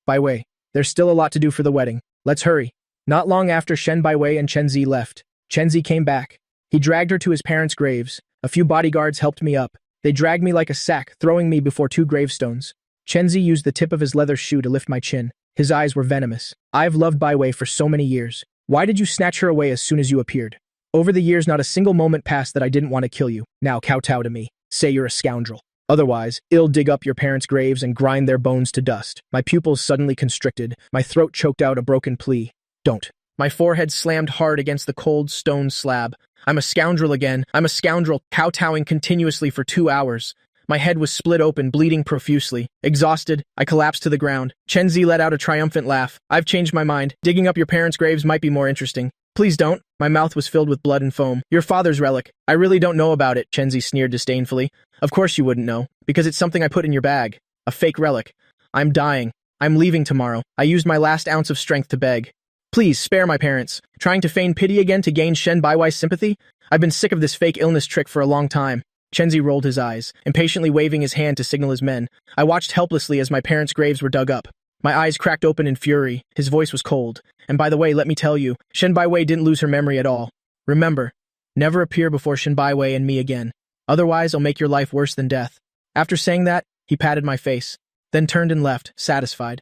Baiwei, there's still a lot to do for the wedding. Let's hurry. Not long after Shen Baiwei and Chen Zi left, Chen Zi came back. He dragged her to his parents' graves. A few bodyguards helped me up. They dragged me like a sack, throwing me before two gravestones. Chen Zi used the tip of his leather shoe to lift my chin. His eyes were venomous. I've loved Baiwei for so many years. Why did you snatch her away as soon as you appeared? Over the years, not a single moment passed that I didn't want to kill you. Now kowtow to me. Say you're a scoundrel. Otherwise, I'll dig up your parents' graves and grind their bones to dust. My pupils suddenly constricted. My throat choked out a broken plea. Don't. My forehead slammed hard against the cold stone slab. I'm a scoundrel again. I'm a scoundrel, kowtowing continuously for 2 hours. My head was split open, bleeding profusely. Exhausted, I collapsed to the ground. Chen Zi let out a triumphant laugh. I've changed my mind. Digging up your parents' graves might be more interesting. Please don't. My mouth was filled with blood and foam. Your father's relic. I really don't know about it, Chen Zi sneered disdainfully. Of course you wouldn't know, because it's something I put in your bag. A fake relic. I'm dying. I'm leaving tomorrow. I used my last ounce of strength to beg. Please, spare my parents. Trying to feign pity again to gain Shen Baiwei's sympathy? I've been sick of this fake illness trick for a long time. Chen Zi rolled his eyes, impatiently waving his hand to signal his men. I watched helplessly as my parents' graves were dug up. My eyes cracked open in fury. His voice was cold. And by the way, let me tell you, Shen Baiwei didn't lose her memory at all. Remember, never appear before Shen Baiwei and me again. Otherwise, I'll make your life worse than death. After saying that, he patted my face, then turned and left, satisfied.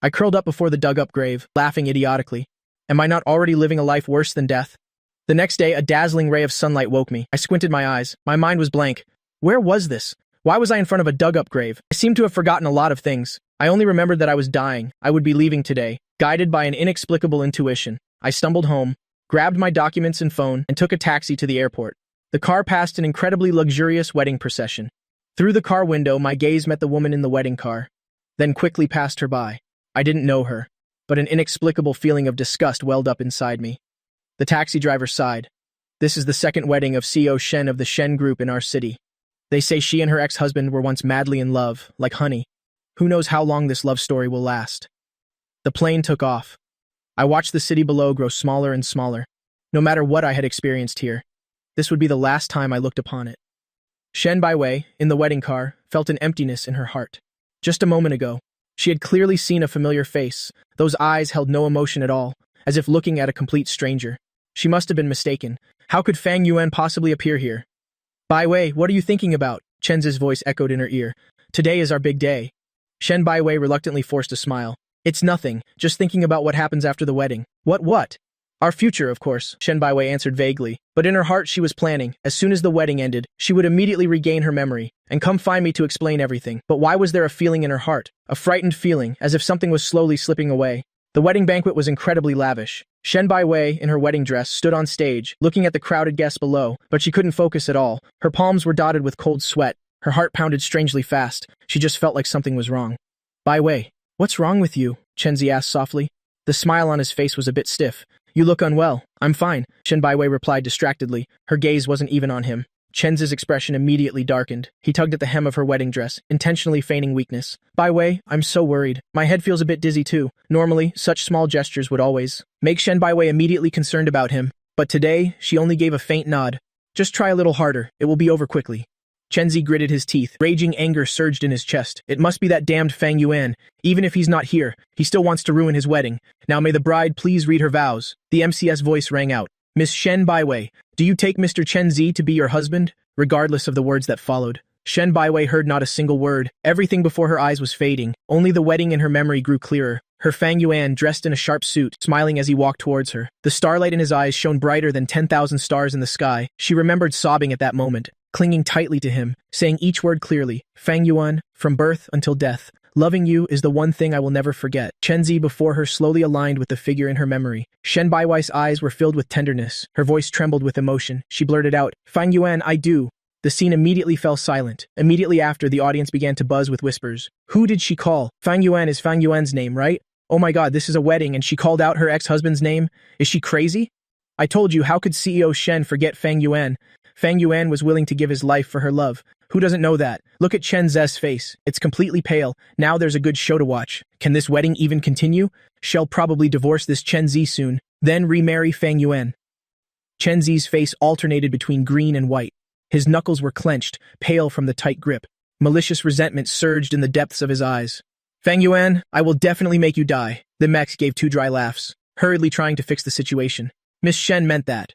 I curled up before the dug-up grave, laughing idiotically. Am I not already living a life worse than death? The next day, a dazzling ray of sunlight woke me. I squinted my eyes. My mind was blank. Where was this? Why was I in front of a dug-up grave? I seemed to have forgotten a lot of things. I only remembered that I was dying. I would be leaving today. Guided by an inexplicable intuition, I stumbled home, grabbed my documents and phone, and took a taxi to the airport. The car passed an incredibly luxurious wedding procession. Through the car window, my gaze met the woman in the wedding car, then quickly passed her by. I didn't know her, but an inexplicable feeling of disgust welled up inside me. The taxi driver sighed. This is the second wedding of CEO Shen of the Shen Group in our city. They say she and her ex-husband were once madly in love, like honey. Who knows how long this love story will last? The plane took off. I watched the city below grow smaller and smaller. No matter what I had experienced here, this would be the last time I looked upon it. Shen Baiwei, in the wedding car, felt an emptiness in her heart. Just a moment ago, she had clearly seen a familiar face. Those eyes held no emotion at all, as if looking at a complete stranger. She must have been mistaken. How could Fang Yuan possibly appear here? Baiwei, what are you thinking about? Chen's voice echoed in her ear. Today is our big day. Shen Baiwei reluctantly forced a smile. It's nothing, just thinking about what happens after the wedding. What? Our future, of course, Shen Baiwei answered vaguely. But in her heart she was planning, as soon as the wedding ended, she would immediately regain her memory, and come find me to explain everything. But why was there a feeling in her heart? A frightened feeling, as if something was slowly slipping away. The wedding banquet was incredibly lavish. Shen Baiwei, in her wedding dress, stood on stage, looking at the crowded guests below, but she couldn't focus at all. Her palms were dotted with cold sweat. Her heart pounded strangely fast. She just felt like something was wrong. Baiwei, what's wrong with you? Chenzi asked softly. The smile on his face was a bit stiff. You look unwell. I'm fine, Shen Baiwei replied distractedly. Her gaze wasn't even on him. Chen's expression immediately darkened. He tugged at the hem of her wedding dress, intentionally feigning weakness. Baiwei, I'm so worried. My head feels a bit dizzy too. Normally, such small gestures would always make Shen Baiwei immediately concerned about him. But today, she only gave a faint nod. Just try a little harder. It will be over quickly. Chenzi gritted his teeth. Raging anger surged in his chest. It must be that damned Fang Yuan. Even if he's not here, he still wants to ruin his wedding. Now may the bride please read her vows. The MCS voice rang out. Miss Shen Baiwei, do you take Mr. Chenzi to be your husband? Regardless of the words that followed. Shen Baiwei heard not a single word. Everything before her eyes was fading. Only the wedding in her memory grew clearer. Her Fang Yuan, dressed in a sharp suit, smiling as he walked towards her. The starlight in his eyes shone brighter than 10,000 stars in the sky. She remembered sobbing at that moment, clinging tightly to him, saying each word clearly. Fang Yuan, from birth until death. Loving you is the one thing I will never forget. Chenzi before her slowly aligned with the figure in her memory. Shen Baiwei's eyes were filled with tenderness. Her voice trembled with emotion. She blurted out, Fang Yuan, I do. The scene immediately fell silent. Immediately after, the audience began to buzz with whispers. Who did she call? Fang Yuan is Fang Yuan's name, right? Oh my god, this is a wedding and she called out her ex-husband's name? Is she crazy? I told you, how could CEO Shen forget Fang Yuan? Fang Yuan was willing to give his life for her love. Who doesn't know that? Look at Chen Ze's face. It's completely pale. Now there's a good show to watch. Can this wedding even continue? She'll probably divorce this Chen Zi soon, then remarry Fang Yuan. Chen Zi's face alternated between green and white. His knuckles were clenched, pale from the tight grip. Malicious resentment surged in the depths of his eyes. Fang Yuan, I will definitely make you die. The Mex gave 2 dry laughs, hurriedly trying to fix the situation. Miss Shen meant that.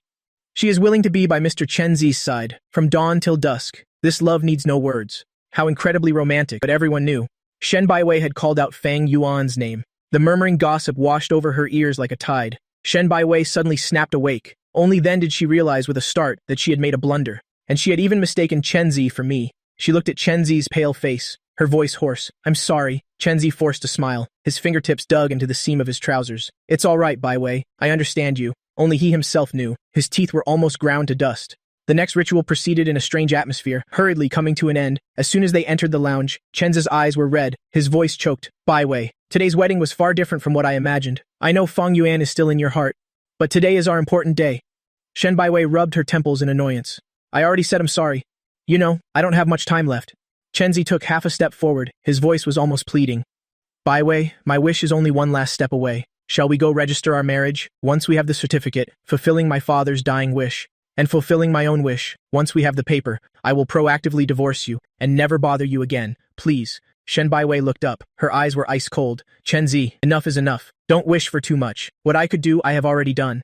She is willing to be by Mr. Chen Zi's side, from dawn till dusk. This love needs no words. How incredibly romantic, but everyone knew. Shen Baiwei had called out Fang Yuan's name. The murmuring gossip washed over her ears like a tide. Shen Baiwei suddenly snapped awake. Only then did she realize with a start that she had made a blunder. And she had even mistaken Chen Zi for me. She looked at Chen Zi's pale face, her voice hoarse. I'm sorry. Chen Zi forced a smile. His fingertips dug into the seam of his trousers. It's all right, Baiwei. I understand you. Only he himself knew. His teeth were almost ground to dust. The next ritual proceeded in a strange atmosphere, hurriedly coming to an end. As soon as they entered the lounge, Chen's eyes were red, his voice choked. Baiwei, today's wedding was far different from what I imagined. I know Fang Yuan is still in your heart, but today is our important day. Shen Baiwei rubbed her temples in annoyance. I already said I'm sorry. You know, I don't have much time left. Chenzi took half a step forward, his voice was almost pleading. Baiwei, my wish is only one last step away. Shall we go register our marriage, once we have the certificate, fulfilling my father's dying wish? And fulfilling my own wish, once we have the paper, I will proactively divorce you, and never bother you again, please. Shen Baiwei looked up. Her eyes were ice cold. Chenzi, enough is enough. Don't wish for too much. What I could do, I have already done.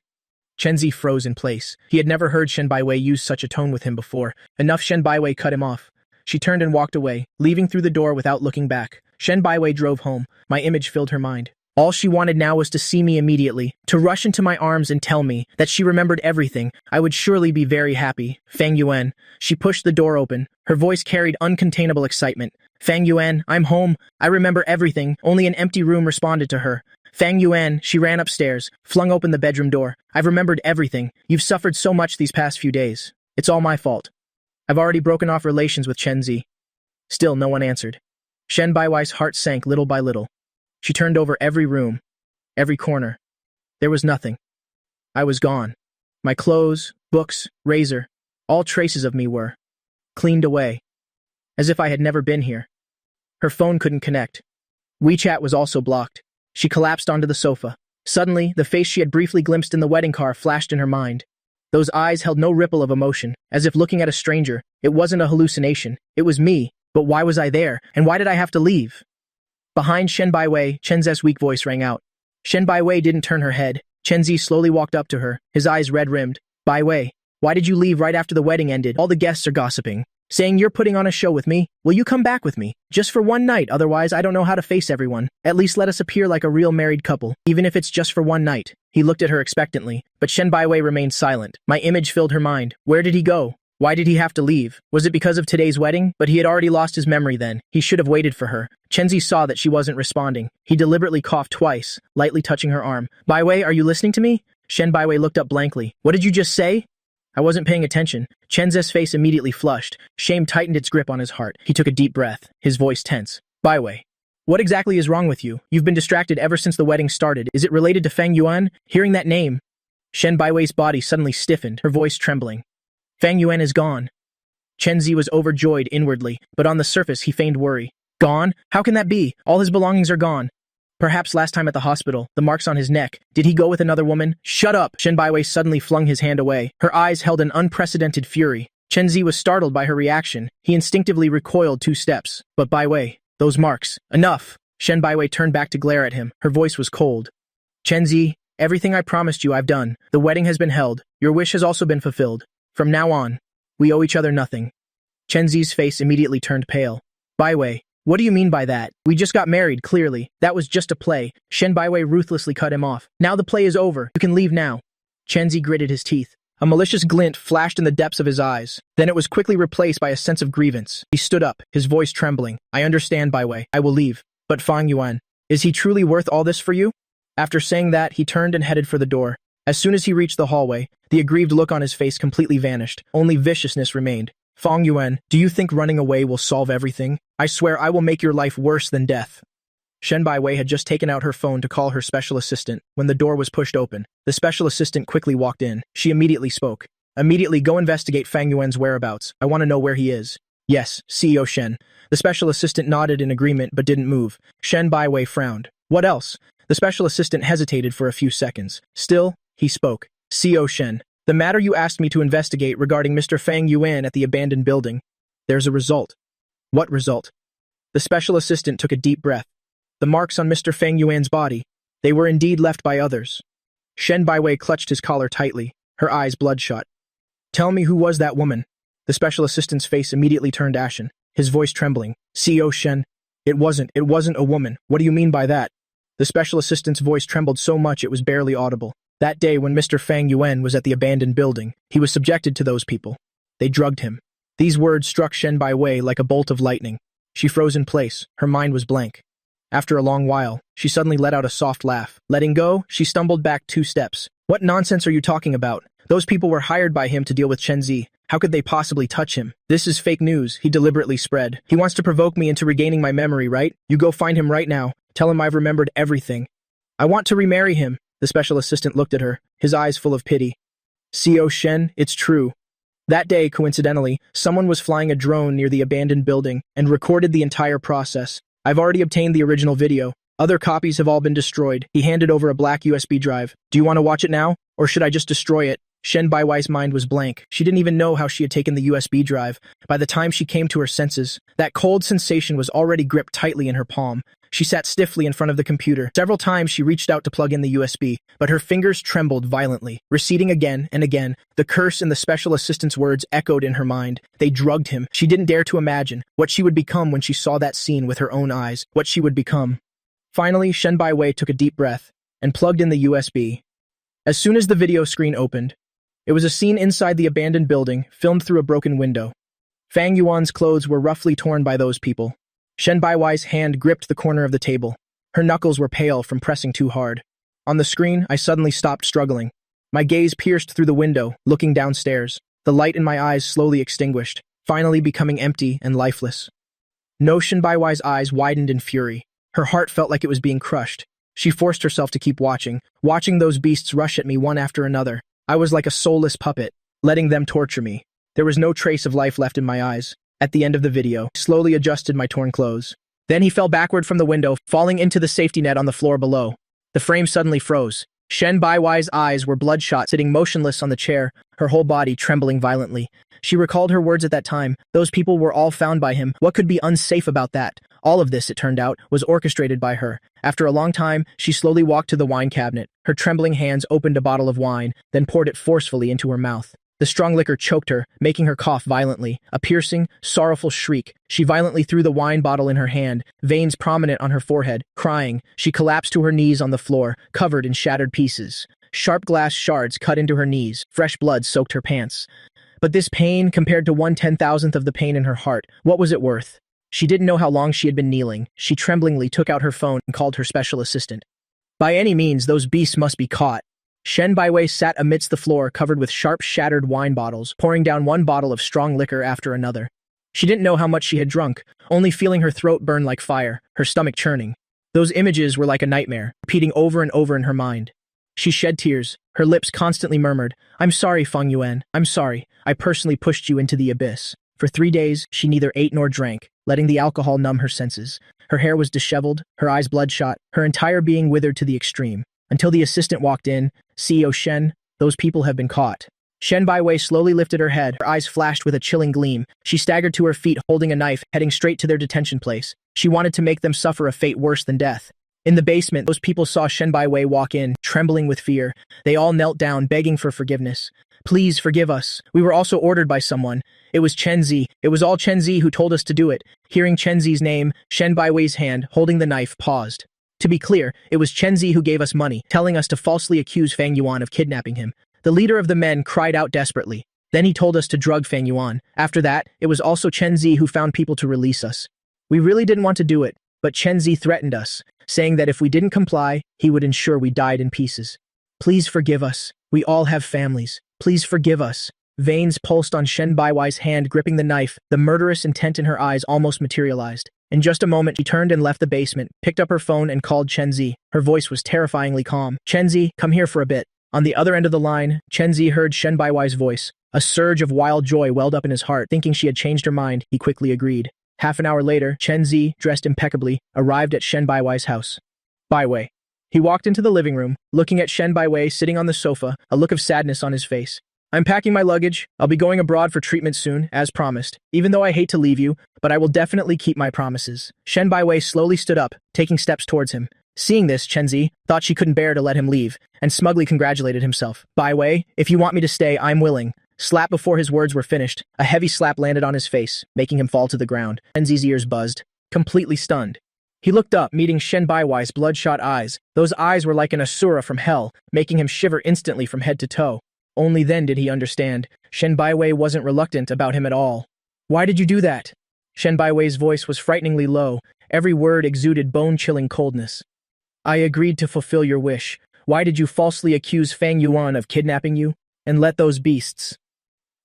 Chenzi froze in place. He had never heard Shen Baiwei use such a tone with him before. Enough. Shen Baiwei cut him off. She turned and walked away, leaving through the door without looking back. Shen Baiwei drove home. My image filled her mind. All she wanted now was to see me immediately, to rush into my arms and tell me that she remembered everything. I would surely be very happy. Fang Yuan. She pushed the door open. Her voice carried uncontainable excitement. Fang Yuan, I'm home. I remember everything. Only an empty room responded to her. Fang Yuan, she ran upstairs, flung open the bedroom door. I've remembered everything. You've suffered so much these past few days. It's all my fault. I've already broken off relations with Chen Zi. Still, no one answered. Shen Baiwei's heart sank little by little. She turned over every room, every corner. There was nothing. I was gone. My clothes, books, razor, all traces of me were cleaned away, as if I had never been here. Her phone couldn't connect. WeChat was also blocked. She collapsed onto the sofa. Suddenly, the face she had briefly glimpsed in the wedding car flashed in her mind. Those eyes held no ripple of emotion, as if looking at a stranger. It wasn't a hallucination. It was me. But why was I there? And why did I have to leave? Behind Shen Baiwei, Chen Zhe's weak voice rang out. Shen Baiwei didn't turn her head. Chen Zi slowly walked up to her, his eyes red-rimmed. Baiwei, why did you leave right after the wedding ended? All the guests are gossiping, saying you're putting on a show with me. Will you come back with me? Just for one night, otherwise I don't know how to face everyone. At least let us appear like a real married couple, even if it's just for one night. He looked at her expectantly, but Shen Baiwei remained silent. My image filled her mind. Where did he go? Why did he have to leave? Was it because of today's wedding? But he had already lost his memory then. He should have waited for her. Chenzi saw that she wasn't responding. He deliberately coughed twice, lightly touching her arm. Baiwei, are you listening to me? Shen Baiwei looked up blankly. What did you just say? I wasn't paying attention. Chenze's face immediately flushed. Shame tightened its grip on his heart. He took a deep breath, his voice tense. Baiwei, what exactly is wrong with you? You've been distracted ever since the wedding started. Is it related to Fang Yuan? Hearing that name, Shen Baiwei's body suddenly stiffened, her voice trembling. Fang Yuan is gone. Chen Zi was overjoyed inwardly, but on the surface he feigned worry. Gone? How can that be? All his belongings are gone. Perhaps last time at the hospital, the marks on his neck. Did he go with another woman? Shut up! Shen Baiwei suddenly flung his hand away. Her eyes held an unprecedented fury. Chen Zi was startled by her reaction. He instinctively recoiled 2 steps. But Baiwei, those marks. Enough! Shen Baiwei turned back to glare at him. Her voice was cold. Chen Zi, everything I promised you I've done. The wedding has been held. Your wish has also been fulfilled. From now on, we owe each other nothing. Chen Zi's face immediately turned pale. Baiwei, what do you mean by that? We just got married, clearly. That was just a play. Shen Baiwei ruthlessly cut him off. Now the play is over. You can leave now. Chen Zi gritted his teeth. A malicious glint flashed in the depths of his eyes. Then it was quickly replaced by a sense of grievance. He stood up, his voice trembling. I understand, Baiwei. I will leave. But Fang Yuan, is he truly worth all this for you? After saying that, he turned and headed for the door. As soon as he reached the hallway, the aggrieved look on his face completely vanished. Only viciousness remained. Fang Yuan, do you think running away will solve everything? I swear I will make your life worse than death. Shen Baiwei had just taken out her phone to call her special assistant when the door was pushed open. The special assistant quickly walked in. She immediately spoke. Immediately go investigate Fang Yuan's whereabouts. I want to know where he is. Yes, CEO Shen. The special assistant nodded in agreement but didn't move. Shen Baiwei frowned. What else? The special assistant hesitated for a few seconds. Still, he spoke. CEO Shen. The matter you asked me to investigate regarding Mr. Fang Yuan at the abandoned building. There's a result. What result? The special assistant took a deep breath. The marks on Mr. Fang Yuan's body. They were indeed left by others. Shen Baiwei clutched his collar tightly, her eyes bloodshot. Tell me who was that woman? The special assistant's face immediately turned ashen, his voice trembling. CEO Shen. It wasn't a woman. What do you mean by that? The special assistant's voice trembled so much it was barely audible. That day when Mr. Fang Yuan was at the abandoned building, he was subjected to those people. They drugged him. These words struck Shen Baiwei like a bolt of lightning. She froze in place. Her mind was blank. After a long while, she suddenly let out a soft laugh. Letting go, she stumbled back 2 steps. What nonsense are you talking about? Those people were hired by him to deal with Chen Zi. How could they possibly touch him? This is fake news, he deliberately spread. He wants to provoke me into regaining my memory, right? You go find him right now. Tell him I've remembered everything. I want to remarry him. The special assistant looked at her, his eyes full of pity. CEO Shen, it's true. That day, coincidentally, someone was flying a drone near the abandoned building and recorded the entire process. I've already obtained the original video. Other copies have all been destroyed. He handed over a black USB drive. Do you want to watch it now? Or should I just destroy it? Shen Baiwei's mind was blank. She didn't even know how she had taken the USB drive. By the time she came to her senses, that cold sensation was already gripped tightly in her palm. She sat stiffly in front of the computer. Several times she reached out to plug in the USB, but her fingers trembled violently, receding again and again. The curse and the special assistant's words echoed in her mind. They drugged him. She didn't dare to imagine what she would become when she saw that scene with her own eyes. What she would become. Finally, Shen Baiwei took a deep breath and plugged in the USB. As soon as the video screen opened, it was a scene inside the abandoned building, filmed through a broken window. Fang Yuan's clothes were roughly torn by those people. Shen Baiwei's hand gripped the corner of the table. Her knuckles were pale from pressing too hard. On the screen, I suddenly stopped struggling. My gaze pierced through the window, looking downstairs. The light in my eyes slowly extinguished, finally becoming empty and lifeless. No, Shen Baiwei's eyes widened in fury. Her heart felt like it was being crushed. She forced herself to keep watching those beasts rush at me one after another. I was like a soulless puppet, letting them torture me. There was no trace of life left in my eyes. At the end of the video, I slowly adjusted my torn clothes. Then he fell backward from the window, falling into the safety net on the floor below. The frame suddenly froze. Shen Baiwai's eyes were bloodshot, sitting motionless on the chair, her whole body trembling violently. She recalled her words at that time. Those people were all found by him. What could be unsafe about that? All of this, it turned out, was orchestrated by her. After a long time, she slowly walked to the wine cabinet. Her trembling hands opened a bottle of wine, then poured it forcefully into her mouth. The strong liquor choked her, making her cough violently. A piercing, sorrowful shriek. She violently threw the wine bottle in her hand, veins prominent on her forehead. Crying, she collapsed to her knees on the floor, covered in shattered pieces. Sharp glass shards cut into her knees. Fresh blood soaked her pants. But this pain, compared to 1/10,000th of the pain in her heart, what was it worth? She didn't know how long she had been kneeling. She tremblingly took out her phone and called her special assistant. By any means, those beasts must be caught. Shen Baiwei sat amidst the floor covered with sharp, shattered wine bottles, pouring down one bottle of strong liquor after another. She didn't know how much she had drunk, only feeling her throat burn like fire, her stomach churning. Those images were like a nightmare, repeating over and over in her mind. She shed tears. Her lips constantly murmured, "I'm sorry, Feng Yuan. I'm sorry. I personally pushed you into the abyss." For 3 days, she neither ate nor drank, letting the alcohol numb her senses. Her hair was disheveled, her eyes bloodshot, her entire being withered to the extreme. Until the assistant walked in. "CEO Shen, those people have been caught." Shen Baiwei slowly lifted her head, her eyes flashed with a chilling gleam. She staggered to her feet, holding a knife, heading straight to their detention place. She wanted to make them suffer a fate worse than death. In the basement, those people saw Shen Baiwei walk in, trembling with fear. They all knelt down, begging for forgiveness. "Please forgive us. We were also ordered by someone. It was Chen Zi. It was all Chen Zi who told us to do it." Hearing Chen Zi's name, Shen Baiwei's hand, holding the knife, paused. To be clear, it was Chen Zi who gave us money, telling us to falsely accuse Fang Yuan of kidnapping him. The leader of the men cried out desperately. Then he told us to drug Fang Yuan. After that, it was also Chen Zi who found people to release us. We really didn't want to do it, but Chen Zi threatened us, saying that if we didn't comply, he would ensure we died in pieces. Please forgive us. We all have families. Please forgive us. Veins pulsed on Shen Baiwei's hand, gripping the knife. The murderous intent in her eyes almost materialized. In just a moment, she turned and left the basement, picked up her phone and called Chen Zi. Her voice was terrifyingly calm. "Chen Zi, come here for a bit." On the other end of the line, Chen Zi heard Shen Baiwei's voice. A surge of wild joy welled up in his heart. Thinking she had changed her mind, he quickly agreed. Half an hour later, Chen Zi, dressed impeccably, arrived at Shen Baiwei's house. Baiwei. He walked into the living room, looking at Shen Baiwei sitting on the sofa, a look of sadness on his face. "I'm packing my luggage. I'll be going abroad for treatment soon, as promised. Even though I hate to leave you, but I will definitely keep my promises." Shen Baiwei slowly stood up, taking steps towards him. Seeing this, Chen Zi thought she couldn't bear to let him leave, and smugly congratulated himself. "Baiwei, if you want me to stay, I'm willing." Slap before his words were finished. A heavy slap landed on his face, making him fall to the ground. Chen Zi's ears buzzed, completely stunned. He looked up, meeting Shen Baiwei's bloodshot eyes. Those eyes were like an asura from hell, making him shiver instantly from head to toe. Only then did he understand. Shen Baiwei wasn't reluctant about him at all. "Why did you do that?" Shen Baiwei's voice was frighteningly low. Every word exuded bone-chilling coldness. "I agreed to fulfill your wish. Why did you falsely accuse Fang Yuan of kidnapping you? And let those beasts..."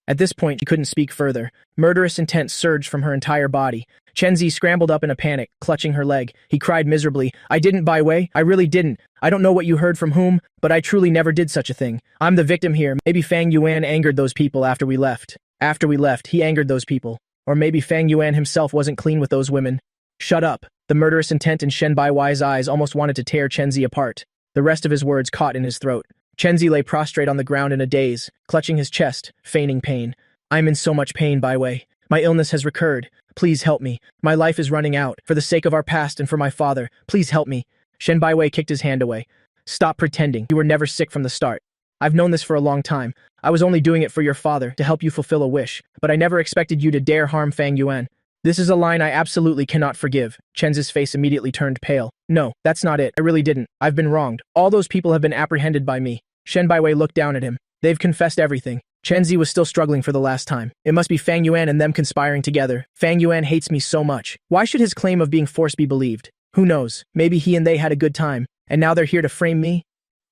At this point, she couldn't speak further. Murderous intent surged from her entire body. Chen Zi scrambled up in a panic, clutching her leg. He cried miserably, "I didn't, Baiwei. I really didn't. I don't know what you heard from whom, but I truly never did such a thing. I'm the victim here. Maybe Fang Yuan angered those people after we left. After we left, he angered those people. Or maybe Fang Yuan himself wasn't clean with those women." "Shut up." The murderous intent in Shen Baiwei's eyes almost wanted to tear Chen Zi apart. The rest of his words caught in his throat. Chen Zi lay prostrate on the ground in a daze, clutching his chest, feigning pain. "I'm in so much pain, Baiwei. My illness has recurred. Please help me. My life is running out. For the sake of our past and for my father, please help me." Shen Baiwei kicked his hand away. "Stop pretending. You were never sick from the start. I've known this for a long time. I was only doing it for your father, to help you fulfill a wish, but I never expected you to dare harm Fang Yuan. This is a line I absolutely cannot forgive." Chen Zi's face immediately turned pale. "No, that's not it. I really didn't. I've been wronged. All those people have been apprehended by me." Shen Baiwei looked down at him. "They've confessed everything." Chen Zi was still struggling for the last time. "It must be Fang Yuan and them conspiring together. Fang Yuan hates me so much. Why should his claim of being forced be believed? Who knows? Maybe he and they had a good time, and now they're here to frame me?"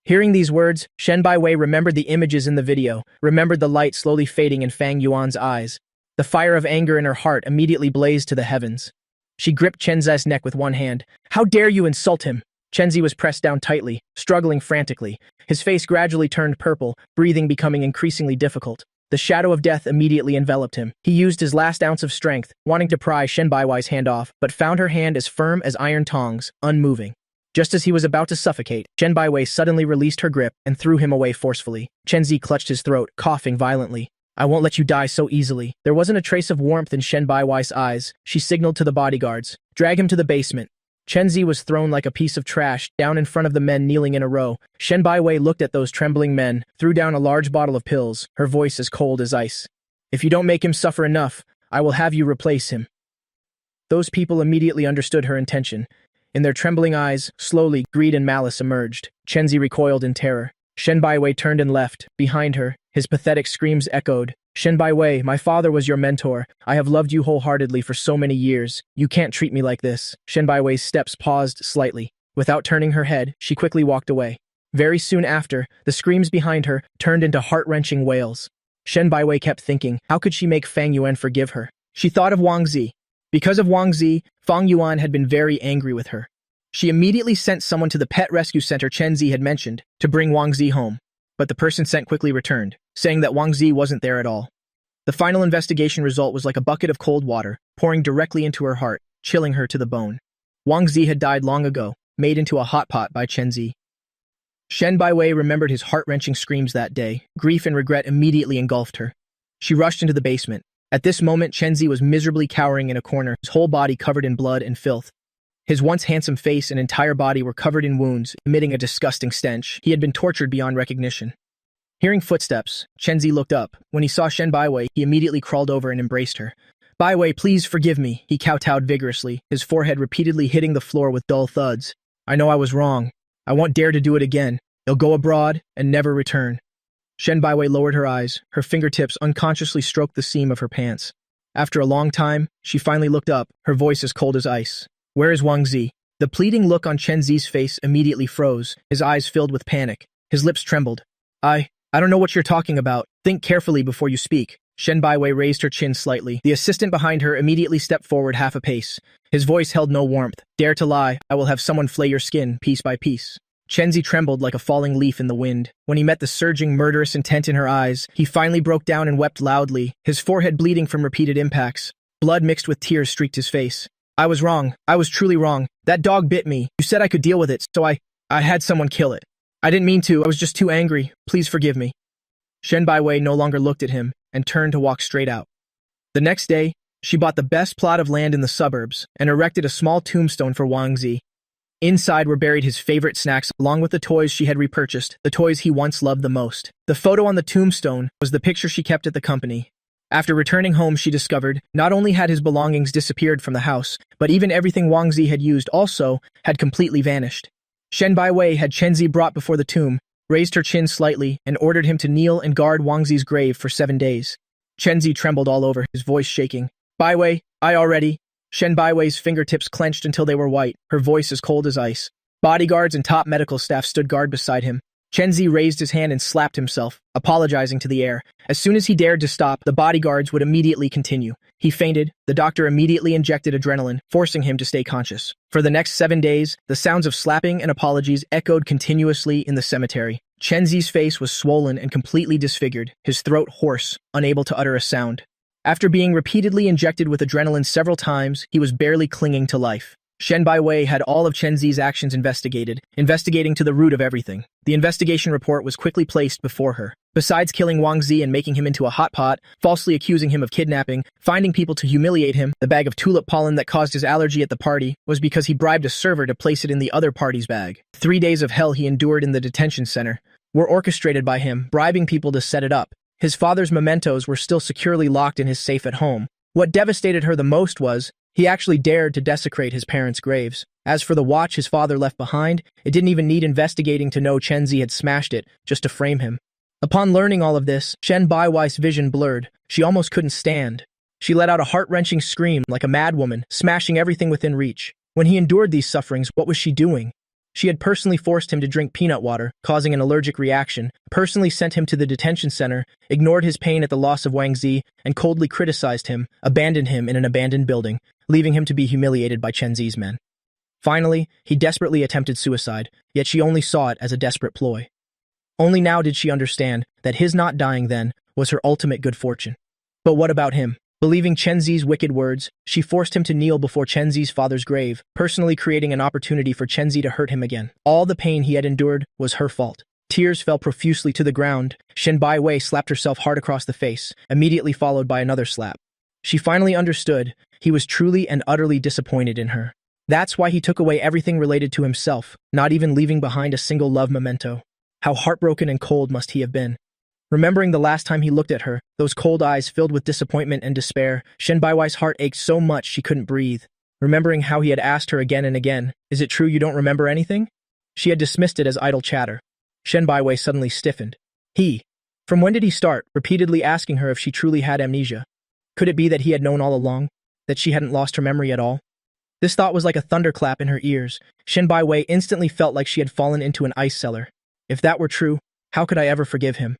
Hearing these words, Shen Baiwei remembered the images in the video, remembered the light slowly fading in Fang Yuan's eyes. The fire of anger in her heart immediately blazed to the heavens. She gripped Chen Zi's neck with one hand. "How dare you insult him?" Chen Zi was pressed down tightly, struggling frantically. His face gradually turned purple, breathing becoming increasingly difficult. The shadow of death immediately enveloped him. He used his last ounce of strength, wanting to pry Shen Baiwei's hand off, but found her hand as firm as iron tongs, unmoving. Just as he was about to suffocate, Shen Baiwei suddenly released her grip and threw him away forcefully. Chen Zi clutched his throat, coughing violently. I won't let you die so easily. There wasn't a trace of warmth in Shen Baiwei's eyes. She signaled to the bodyguards. Drag him to the basement. Chen Zi was thrown like a piece of trash down in front of the men kneeling in a row. Shen Baiwei looked at those trembling men, threw down a large bottle of pills, her voice as cold as ice. If you don't make him suffer enough, I will have you replace him. Those people immediately understood her intention. In their trembling eyes, slowly, greed and malice emerged. Chen Zi recoiled in terror. Shen Baiwei turned and left. Behind her, his pathetic screams echoed. Shen Baiwei, my father was your mentor. I have loved you wholeheartedly for so many years. You can't treat me like this. Shen Baiwei's steps paused slightly. Without turning her head, she quickly walked away. Very soon after, the screams behind her turned into heart-wrenching wails. Shen Baiwei kept thinking, how could she make Fang Yuan forgive her? She thought of Wang Zi. Because of Wang Zi, Fang Yuan had been very angry with her. She immediately sent someone to the pet rescue center Chen Zi had mentioned to bring Wang Zi home. But the person sent quickly returned, saying that Wang Zi wasn't there at all. The final investigation result was like a bucket of cold water, pouring directly into her heart, chilling her to the bone. Wang Zi had died long ago, made into a hot pot by Chen Zi. Shen Baiwei remembered his heart-wrenching screams that day. Grief and regret immediately engulfed her. She rushed into the basement. At this moment, Chen Zi was miserably cowering in a corner, his whole body covered in blood and filth. His once handsome face and entire body were covered in wounds, emitting a disgusting stench. He had been tortured beyond recognition. Hearing footsteps, Chen Zi looked up. When he saw Shen Baiwei, he immediately crawled over and embraced her. Baiwei, please forgive me, he kowtowed vigorously, his forehead repeatedly hitting the floor with dull thuds. I know I was wrong. I won't dare to do it again. I'll go abroad and never return. Shen Baiwei lowered her eyes. Her fingertips unconsciously stroked the seam of her pants. After a long time, she finally looked up, her voice as cold as ice. Where is Wang Zi? The pleading look on Chen Zi's face immediately froze, his eyes filled with panic. His lips trembled. I don't know what you're talking about. Think carefully before you speak. Shen Baiwei raised her chin slightly. The assistant behind her immediately stepped forward half a pace. His voice held no warmth. Dare to lie, I will have someone flay your skin, piece by piece. Chen Zi trembled like a falling leaf in the wind. When he met the surging, murderous intent in her eyes, he finally broke down and wept loudly, his forehead bleeding from repeated impacts. Blood mixed with tears streaked his face. I was wrong. I was truly wrong. That dog bit me. You said I could deal with it, so I had someone kill it. I didn't mean to. I was just too angry. Please forgive me. Shen Baiwei no longer looked at him and turned to walk straight out. The next day, she bought the best plot of land in the suburbs and erected a small tombstone for Wang Zi. Inside were buried his favorite snacks along with the toys she had repurchased, the toys he once loved the most. The photo on the tombstone was the picture she kept at the company. After returning home, she discovered not only had his belongings disappeared from the house, but even everything Wang Zi had used also had completely vanished. Shen Baiwei had Chen Zi brought before the tomb, raised her chin slightly, and ordered him to kneel and guard Wang Zi's grave for 7 days. Chen Zi trembled all over, his voice shaking. Baiwei, I already... Shen Baiwei's fingertips clenched until they were white, her voice as cold as ice. Bodyguards and top medical staff stood guard beside him. Chen Zi raised his hand and slapped himself, apologizing to the air. As soon as he dared to stop, the bodyguards would immediately continue. He fainted. The doctor immediately injected adrenaline, forcing him to stay conscious. For the next 7 days, the sounds of slapping and apologies echoed continuously in the cemetery. Chen Zi's face was swollen and completely disfigured, his throat hoarse, unable to utter a sound. After being repeatedly injected with adrenaline several times, he was barely clinging to life. Shen Baiwei had all of Chen Zi's actions investigating to the root of everything. The investigation report was quickly placed before her. Besides killing Wang Zi and making him into a hot pot, falsely accusing him of kidnapping, finding people to humiliate him, the bag of tulip pollen that caused his allergy at the party was because he bribed a server to place it in the other party's bag. 3 days of hell he endured in the detention center were orchestrated by him, bribing people to set it up. His father's mementos were still securely locked in his safe at home. What devastated her the most was, he actually dared to desecrate his parents' graves. As for the watch his father left behind, it didn't even need investigating to know Chen Zi had smashed it, just to frame him. Upon learning all of this, Shen Baiwei's vision blurred. She almost couldn't stand. She let out a heart-wrenching scream like a madwoman, smashing everything within reach. When he endured these sufferings, what was she doing? She had personally forced him to drink peanut water, causing an allergic reaction, personally sent him to the detention center, ignored his pain at the loss of Wang Zi, and coldly criticized him, abandoned him in an abandoned building, leaving him to be humiliated by Chen Zi's men. Finally, he desperately attempted suicide, yet she only saw it as a desperate ploy. Only now did she understand that his not dying then was her ultimate good fortune. But what about him? Believing Chen Zi's wicked words, she forced him to kneel before Chen Zi's father's grave, personally creating an opportunity for Chen Zi to hurt him again. All the pain he had endured was her fault. Tears fell profusely to the ground. Shen Baiwei slapped herself hard across the face, immediately followed by another slap. She finally understood. He was truly and utterly disappointed in her. That's why he took away everything related to himself, not even leaving behind a single love memento. How heartbroken and cold must he have been. Remembering the last time he looked at her, those cold eyes filled with disappointment and despair, Shen Baiwei's heart ached so much she couldn't breathe. Remembering how he had asked her again and again, "Is it true you don't remember anything?" She had dismissed it as idle chatter. Shen Baiwei suddenly stiffened. From when did he start, repeatedly asking her if she truly had amnesia? Could it be that he had known all along? That she hadn't lost her memory at all? This thought was like a thunderclap in her ears. Shen Baiwei instantly felt like she had fallen into an ice cellar. If that were true, how could I ever forgive him?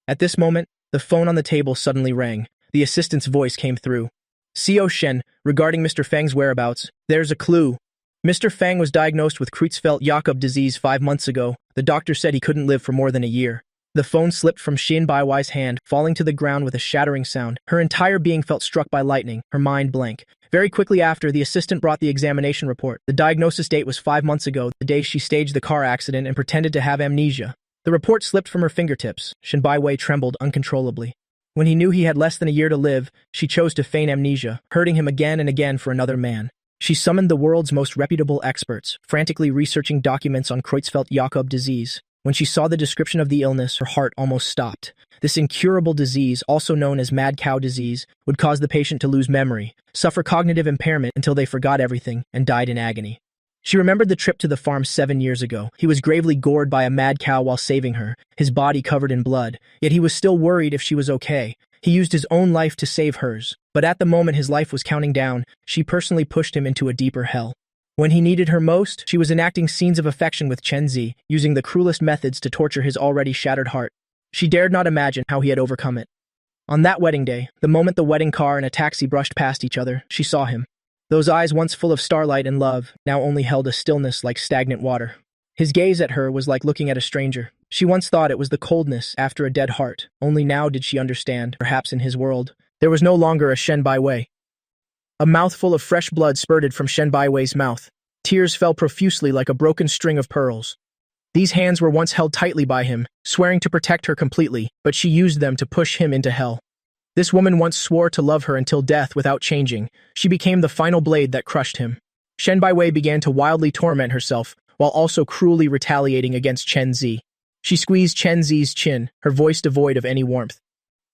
At this moment, the phone on the table suddenly rang. The assistant's voice came through. "CO Shen, regarding Mr. Fang's whereabouts, there's a clue. Mr. Fang was diagnosed with Creutzfeldt-Jakob disease 5 months ago. The doctor said he couldn't live for more than a year." The phone slipped from Shen Baiwei's hand, falling to the ground with a shattering sound. Her entire being felt struck by lightning, her mind blank. Very quickly after, the assistant brought the examination report. The diagnosis date was 5 months ago, the day she staged the car accident and pretended to have amnesia. The report slipped from her fingertips. Shen Baiwei trembled uncontrollably. When he knew he had less than a year to live, she chose to feign amnesia, hurting him again and again for another man. She summoned the world's most reputable experts, frantically researching documents on Creutzfeldt-Jakob disease. When she saw the description of the illness, her heart almost stopped. This incurable disease, also known as mad cow disease, would cause the patient to lose memory, suffer cognitive impairment until they forgot everything, and died in agony. She remembered the trip to the farm 7 years ago. He was gravely gored by a mad cow while saving her, his body covered in blood, yet he was still worried if she was okay. He used his own life to save hers, but at the moment his life was counting down, she personally pushed him into a deeper hell. When he needed her most, she was enacting scenes of affection with Chen Zi, using the cruelest methods to torture his already shattered heart. She dared not imagine how he had overcome it. On that wedding day, the moment the wedding car and a taxi brushed past each other, she saw him. Those eyes once full of starlight and love, now only held a stillness like stagnant water. His gaze at her was like looking at a stranger. She once thought it was the coldness after a dead heart. Only now did she understand, perhaps in his world, there was no longer a Shen Baiwei. A mouthful of fresh blood spurted from Shen Baiwei's mouth. Tears fell profusely like a broken string of pearls. These hands were once held tightly by him, swearing to protect her completely, but she used them to push him into hell. This woman once swore to love her until death without changing. She became the final blade that crushed him. Shen Baiwei began to wildly torment herself, while also cruelly retaliating against Chen Zi. She squeezed Chen Zi's chin, her voice devoid of any warmth.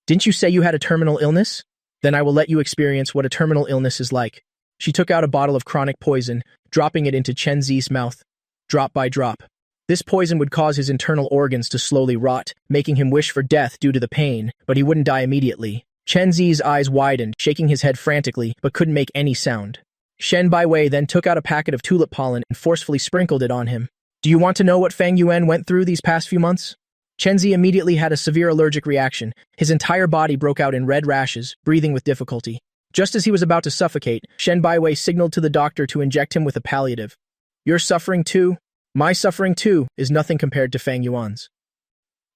"Didn't you say you had a terminal illness? Then I will let you experience what a terminal illness is like." She took out a bottle of chronic poison, dropping it into Chen Zi's mouth, drop by drop. This poison would cause his internal organs to slowly rot, making him wish for death due to the pain, but he wouldn't die immediately. Chen Zi's eyes widened, shaking his head frantically, but couldn't make any sound. Shen Baiwei then took out a packet of tulip pollen and forcefully sprinkled it on him. "Do you want to know what Fang Yuan went through these past few months?" Chen Zi immediately had a severe allergic reaction. His entire body broke out in red rashes, breathing with difficulty. Just as he was about to suffocate, Shen Baiwei signaled to the doctor to inject him with a palliative. "Your suffering too? My suffering too is nothing compared to Fang Yuan's."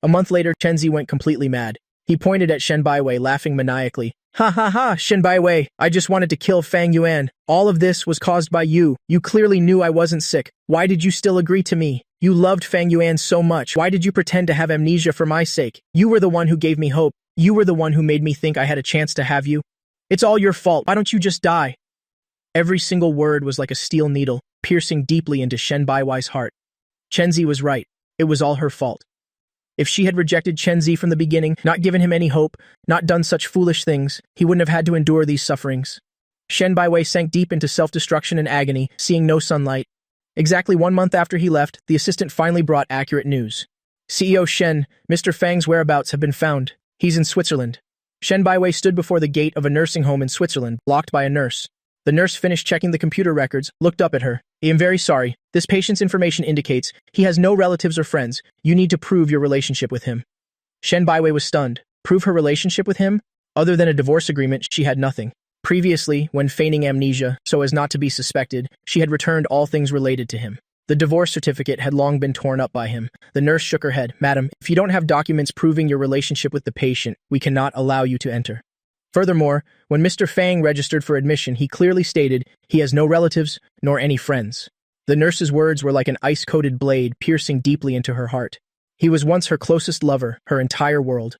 A month later, Chen Zi went completely mad. He pointed at Shen Baiwei, laughing maniacally. "Ha ha ha, Shen Baiwei, I just wanted to kill Fang Yuan. All of this was caused by you. You clearly knew I wasn't sick. Why did you still agree to me? You loved Fang Yuan so much. Why did you pretend to have amnesia for my sake? You were the one who gave me hope. You were the one who made me think I had a chance to have you. It's all your fault. Why don't you just die?" Every single word was like a steel needle, piercing deeply into Shen Baiwei's heart. Chen Zi was right. It was all her fault. If she had rejected Chen Zi from the beginning, not given him any hope, not done such foolish things, he wouldn't have had to endure these sufferings. Shen Baiwei sank deep into self-destruction and agony, seeing no sunlight. Exactly 1 month after he left, the assistant finally brought accurate news. "CEO Shen, Mr. Fang's whereabouts have been found. He's in Switzerland." Shen Baiwei stood before the gate of a nursing home in Switzerland, blocked by a nurse. The nurse finished checking the computer records, looked up at her. "I am very sorry. This patient's information indicates he has no relatives or friends. You need to prove your relationship with him." Shen Baiwei was stunned. Prove her relationship with him? Other than a divorce agreement, she had nothing. Previously, when feigning amnesia, so as not to be suspected, she had returned all things related to him. The divorce certificate had long been torn up by him. The nurse shook her head. Madam, if you don't have documents proving your relationship with the patient, we cannot allow you to enter. Furthermore, when Mr. Fang registered for admission, he clearly stated he has no relatives nor any friends. The nurse's words were like an ice-coated blade piercing deeply into her heart. He was once her closest lover, her entire world.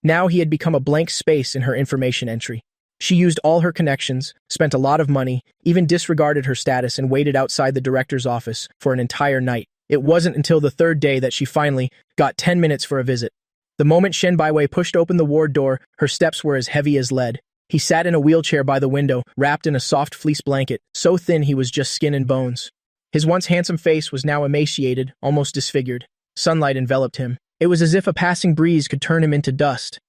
Now he had become a blank space in her information entry. She used all her connections, spent a lot of money, even disregarded her status and waited outside the director's office for an entire night. It wasn't until the third day that she finally got 10 minutes for a visit. The moment Shen Baiwei pushed open the ward door, her steps were as heavy as lead. He sat in a wheelchair by the window, wrapped in a soft fleece blanket, so thin he was just skin and bones. His once handsome face was now emaciated, almost disfigured. Sunlight enveloped him. It was as if a passing breeze could turn him into dust.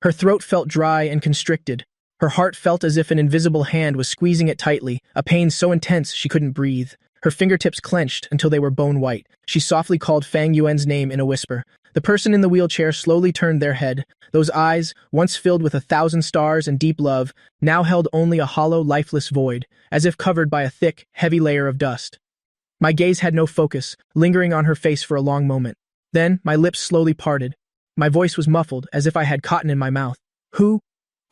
Her throat felt dry and constricted. Her heart felt as if an invisible hand was squeezing it tightly, a pain so intense she couldn't breathe. Her fingertips clenched until they were bone-white. She softly called Fang Yuan's name in a whisper. The person in the wheelchair slowly turned their head. Those eyes, once filled with 1,000 stars and deep love, now held only a hollow, lifeless void, as if covered by a thick, heavy layer of dust. My gaze had no focus, lingering on her face for a long moment. Then, my lips slowly parted. My voice was muffled, as if I had cotton in my mouth. Who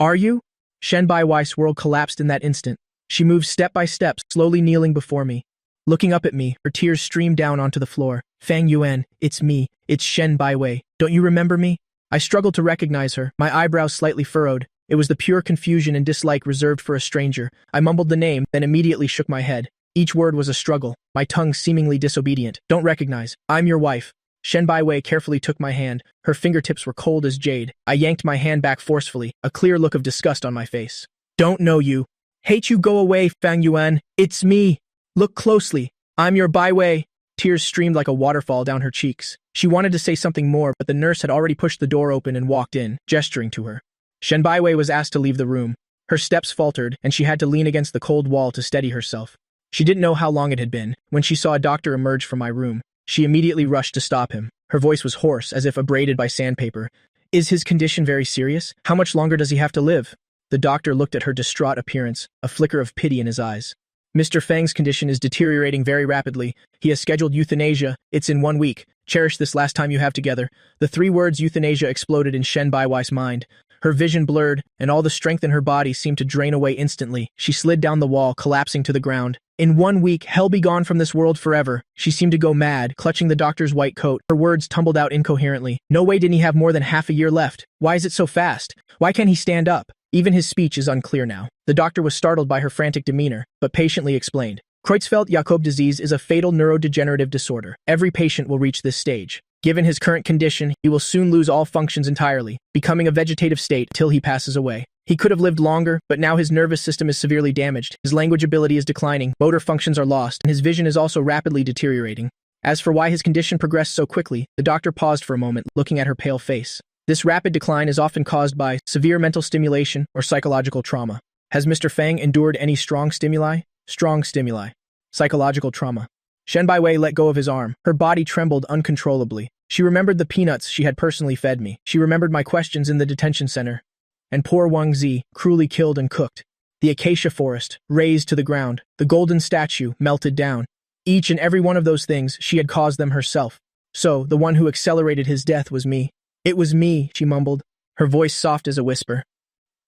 are you? Shen Baiwei's world collapsed in that instant. She moved step by step, slowly kneeling before me. Looking up at me, her tears streamed down onto the floor. Fang Yuan, it's me. It's Shen Baiwei. Don't you remember me? I struggled to recognize her, my eyebrows slightly furrowed. It was the pure confusion and dislike reserved for a stranger. I mumbled the name, then immediately shook my head. Each word was a struggle, my tongue seemingly disobedient. Don't recognize. I'm your wife. Shen Baiwei carefully took my hand. Her fingertips were cold as jade. I yanked my hand back forcefully, a clear look of disgust on my face. Don't know you. Hate you, go away, Fang Yuan. It's me. Look closely. I'm your Baiwei. Tears streamed like a waterfall down her cheeks. She wanted to say something more, but the nurse had already pushed the door open and walked in, gesturing to her. Shen Baiwei was asked to leave the room. Her steps faltered, and she had to lean against the cold wall to steady herself. She didn't know how long it had been. When she saw a doctor emerge from my room, she immediately rushed to stop him. Her voice was hoarse, as if abraded by sandpaper. Is his condition very serious? How much longer does he have to live? The doctor looked at her distraught appearance, a flicker of pity in his eyes. Mr. Fang's condition is deteriorating very rapidly. He has scheduled euthanasia. It's in 1 week. Cherish this last time you have together. The 3 words euthanasia exploded in Shen Baiwei's mind. Her vision blurred, and all the strength in her body seemed to drain away instantly. She slid down the wall, collapsing to the ground. In 1 week, hell be gone from this world forever. She seemed to go mad, clutching the doctor's white coat. Her words tumbled out incoherently. No way didn't he have more than half a year left. Why is it so fast? Why can't he stand up? Even his speech is unclear now. The doctor was startled by her frantic demeanor, but patiently explained. Creutzfeldt-Jakob disease is a fatal neurodegenerative disorder. Every patient will reach this stage. Given his current condition, he will soon lose all functions entirely, becoming a vegetative state till he passes away. He could have lived longer, but now his nervous system is severely damaged, his language ability is declining, motor functions are lost, and his vision is also rapidly deteriorating. As for why his condition progressed so quickly, the doctor paused for a moment, looking at her pale face. This rapid decline is often caused by severe mental stimulation or psychological trauma. Has Mr. Fang endured any strong stimuli? Strong stimuli. Psychological trauma. Shen Baiwei let go of his arm. Her body trembled uncontrollably. She remembered the peanuts she had personally fed me. She remembered my questions in the detention center. And poor Wang Zi, cruelly killed and cooked. The acacia forest, razed to the ground. The golden statue, melted down. Each and every one of those things, she had caused them herself. So, the one who accelerated his death was me. It was me, she mumbled, her voice soft as a whisper.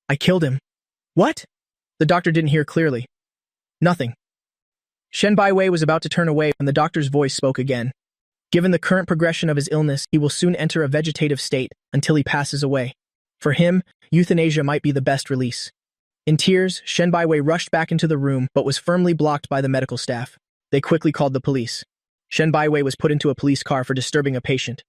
I killed him. What? The doctor didn't hear clearly. Nothing. Shen Baiwei was about to turn away when the doctor's voice spoke again. Given the current progression of his illness, he will soon enter a vegetative state until he passes away. For him, euthanasia might be the best release. In tears, Shen Baiwei rushed back into the room but was firmly blocked by the medical staff. They quickly called the police. Shen Baiwei was put into a police car for disturbing a patient.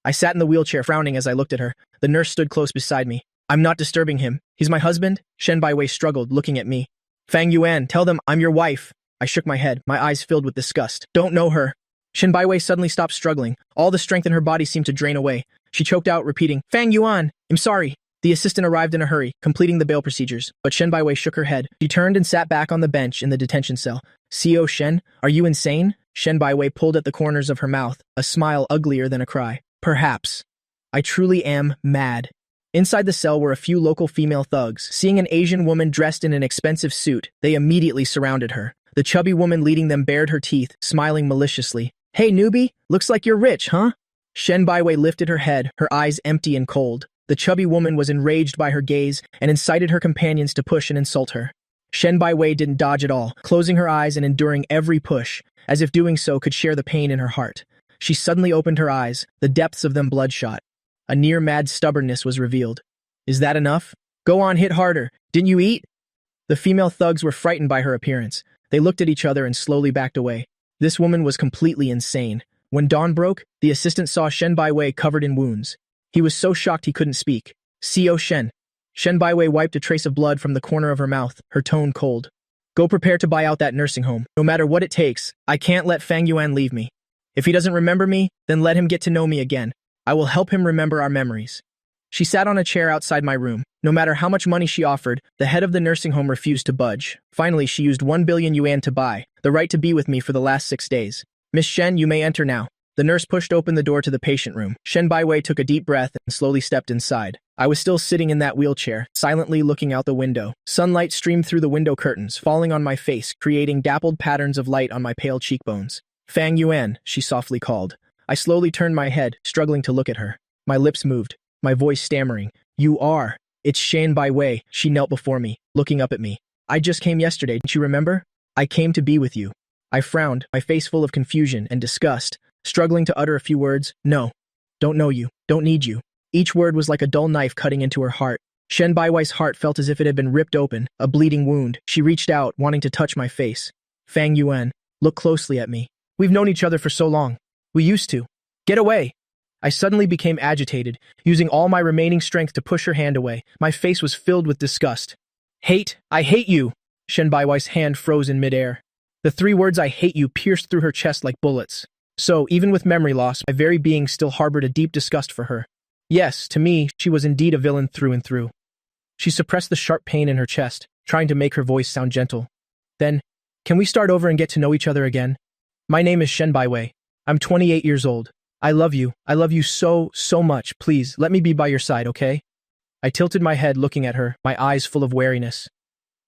I sat in the wheelchair frowning as I looked at her. The nurse stood close beside me. I'm not disturbing him. He's my husband? Shen Baiwei struggled, looking at me. Fang Yuan, tell them I'm your wife. I shook my head, my eyes filled with disgust. Don't know her. Shen Baiwei suddenly stopped struggling. All the strength in her body seemed to drain away. She choked out, repeating, Fang Yuan, I'm sorry. The assistant arrived in a hurry, completing the bail procedures, but Shen Baiwei shook her head. She turned and sat back on the bench in the detention cell. CO Shen, are you insane? Shen Baiwei pulled at the corners of her mouth, a smile uglier than a cry. Perhaps. I truly am mad. Inside the cell were a few local female thugs. Seeing an Asian woman dressed in an expensive suit, they immediately surrounded her. The chubby woman leading them bared her teeth, smiling maliciously. Hey, newbie, looks like you're rich, huh? Shen Baiwei lifted her head, her eyes empty and cold. The chubby woman was enraged by her gaze and incited her companions to push and insult her. Shen Baiwei didn't dodge at all, closing her eyes and enduring every push, as if doing so could share the pain in her heart. She suddenly opened her eyes, the depths of them bloodshot. A near-mad stubbornness was revealed. Is that enough? Go on, hit harder. Didn't you eat? The female thugs were frightened by her appearance. They looked at each other and slowly backed away. This woman was completely insane. When dawn broke, the assistant saw Shen Baiwei covered in wounds. He was so shocked he couldn't speak. "Co Shen." Shen Baiwei wiped a trace of blood from the corner of her mouth, her tone cold. Go prepare to buy out that nursing home. No matter what it takes, I can't let Fang Yuan leave me. If he doesn't remember me, then let him get to know me again. I will help him remember our memories. She sat on a chair outside my room. No matter how much money she offered, the head of the nursing home refused to budge. Finally, she used 1 billion yuan to buy, the right to be with me for the last 6 days. Miss Shen, you may enter now. The nurse pushed open the door to the patient room. Shen Baiwei took a deep breath and slowly stepped inside. I was still sitting in that wheelchair, silently looking out the window. Sunlight streamed through the window curtains, falling on my face, creating dappled patterns of light on my pale cheekbones. Fang Yuan, she softly called. I slowly turned my head, struggling to look at her. My lips moved, my voice stammering. You are. It's Shen Baiwei. She knelt before me, looking up at me. I just came yesterday, didn't you remember? I came to be with you. I frowned, my face full of confusion and disgust, struggling to utter a few words. No. Don't know you. Don't need you. Each word was like a dull knife cutting into her heart. Shen Baiwei's heart felt as if it had been ripped open, a bleeding wound. She reached out, wanting to touch my face. Fang Yuan, look closely at me. We've known each other for so long. We used to. Get away! I suddenly became agitated, using all my remaining strength to push her hand away. My face was filled with disgust. Hate! I hate you! Shen Baiwei's hand froze in midair. The 3 words I hate you pierced through her chest like bullets. So, even with memory loss, my very being still harbored a deep disgust for her. Yes, to me, she was indeed a villain through and through. She suppressed the sharp pain in her chest, trying to make her voice sound gentle. Then, can we start over and get to know each other again? My name is Shen Baiwei. I'm 28 years old. I love you. I love you so, so much. Please, let me be by your side, okay? I tilted my head looking at her, my eyes full of wariness.